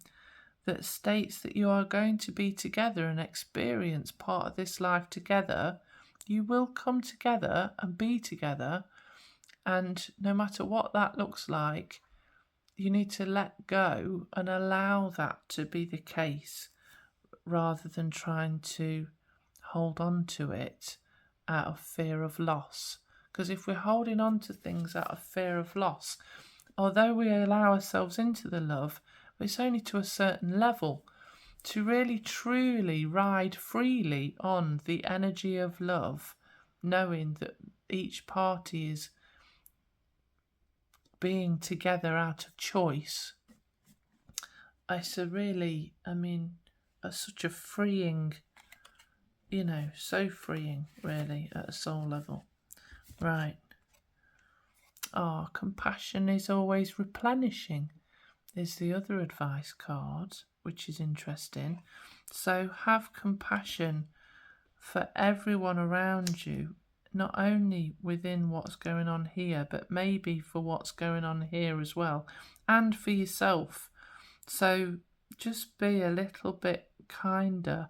that states that you are going to be together and experience part of this life together, you will come together and be together. And no matter what that looks like, you need to let go and allow that to be the case, rather than trying to hold on to it out of fear of loss. Because if we're holding on to things out of fear of loss, although we allow ourselves into the love, it's only to a certain level. To really truly ride freely on the energy of love, knowing that each party is being together out of choice, it's a really, such a freeing, so freeing really at a soul level. Right. Compassion is always replenishing is the other advice card, which is interesting. So have compassion for everyone around you, not only within what's going on here, but maybe for what's going on here as well, and for yourself. So just be a little bit kinder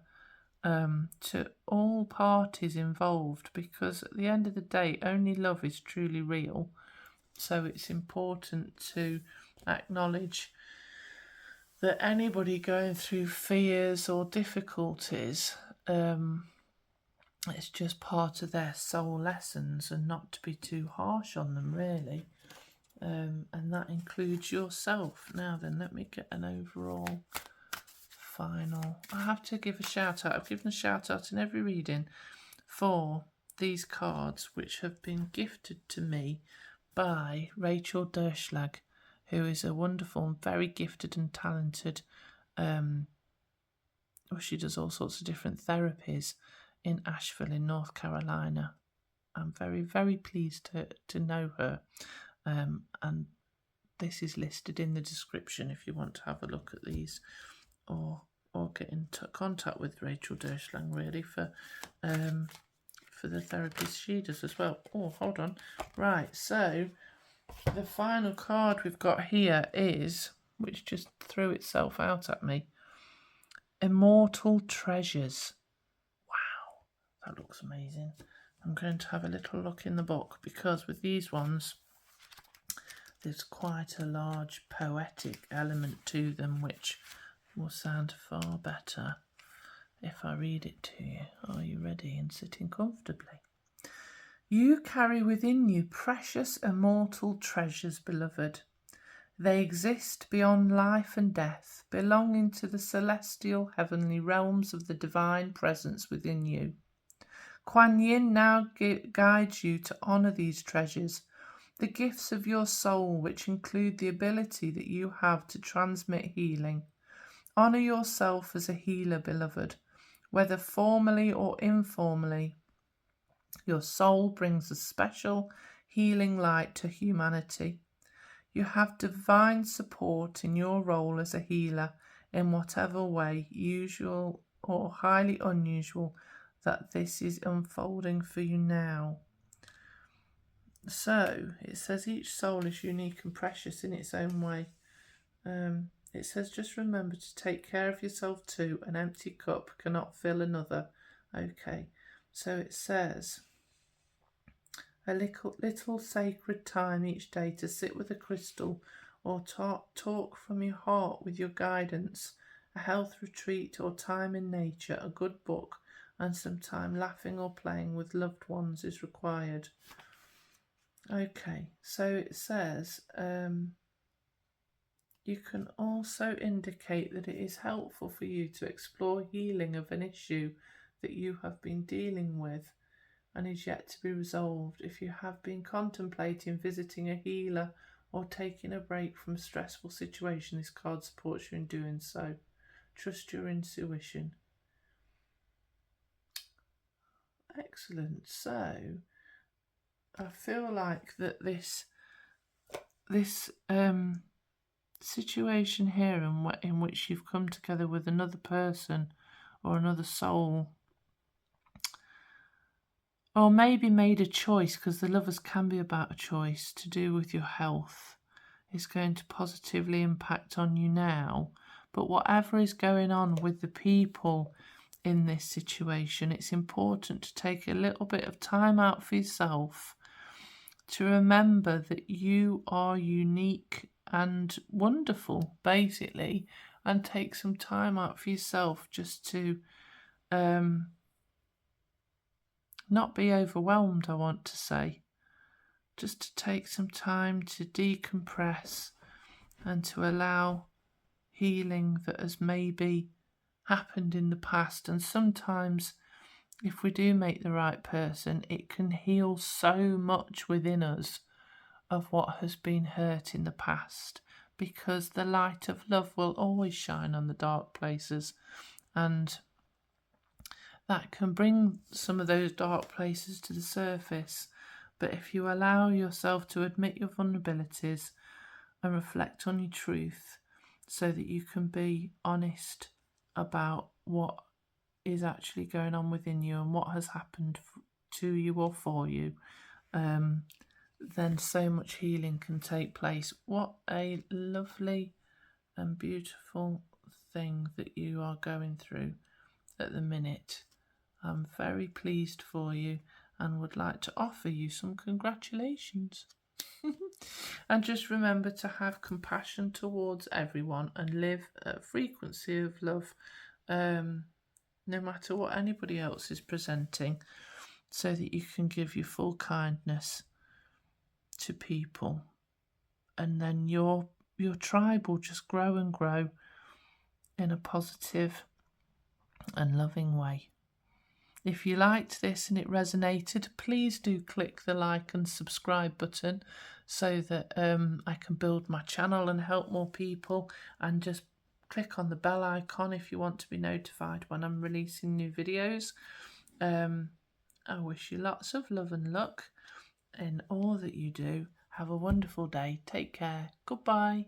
to all parties involved, because at the end of the day, only love is truly real. So it's important to acknowledge that anybody going through fears or difficulties, it's just part of their soul lessons, and not to be too harsh on them really. And that includes yourself. Now then, let me get an overall final. I have to give a shout out. I've given a shout out in every reading for these cards, which have been gifted to me by Rachel Durchslag, who is a wonderful and very gifted and talented, she does all sorts of different therapies in Asheville in North Carolina. I'm very, very pleased to know her, and this is listed in the description if you want to have a look at these, or get in contact with Rachel Durchslag really for the therapies she does as well. Oh, hold on. Right, so the final card we've got here is, which just threw itself out at me, Immortal Treasures. Wow, that looks amazing. I'm going to have a little look in the book, because with these ones, there's quite a large poetic element to them, which will sound far better if I read it to you. Are you ready and sitting comfortably? You carry within you precious immortal treasures, beloved. They exist beyond life and death, belonging to the celestial heavenly realms of the divine presence within you. Kuan Yin now guides you to honour these treasures, the gifts of your soul, which include the ability that you have to transmit healing. Honour yourself as a healer, beloved, whether formally or informally. Your soul brings a special healing light to humanity. You have divine support in your role as a healer in whatever way, usual or highly unusual, that this is unfolding for you now. So it says each soul is unique and precious in its own way. It says just remember to take care of yourself too. An empty cup cannot fill another. Okay, so it says a little sacred time each day to sit with a crystal or talk from your heart with your guidance, a health retreat or time in nature, a good book, and some time laughing or playing with loved ones is required. Okay, so it says you can also indicate that it is helpful for you to explore healing of an issue that you have been dealing with and is yet to be resolved. If you have been contemplating visiting a healer or taking a break from a stressful situation, this card supports you in doing so. Trust your intuition. Excellent. So I feel like that this situation here in which you've come together with another person or another soul, or maybe made a choice, because the lovers can be about a choice to do with your health, is going to positively impact on you now. But whatever is going on with the people in this situation, it's important to take a little bit of time out for yourself to remember that you are unique and wonderful, basically, and take some time out for yourself just to not be overwhelmed, I want to say. Just to take some time to decompress and to allow healing that has maybe happened in the past. And sometimes if we do make the right person, it can heal so much within us of what has been hurt in the past, because the light of love will always shine on the dark places, and that can bring some of those dark places to the surface. But if you allow yourself to admit your vulnerabilities and reflect on your truth so that you can be honest about what is actually going on within you and what has happened to you or for you, then so much healing can take place. What a lovely and beautiful thing that you are going through at the minute. I'm very pleased for you and would like to offer you some congratulations. And just remember to have compassion towards everyone and live at a frequency of love, no matter what anybody else is presenting, so that you can give your full kindness to people, and then your tribe will just grow and grow in a positive and loving way. If you liked this and it resonated, please do click the like and subscribe button so that I can build my channel and help more people, and just click on the bell icon if you want to be notified when I'm releasing new videos. I wish you lots of love and luck in all that you do. Have a wonderful day. Take care. Goodbye.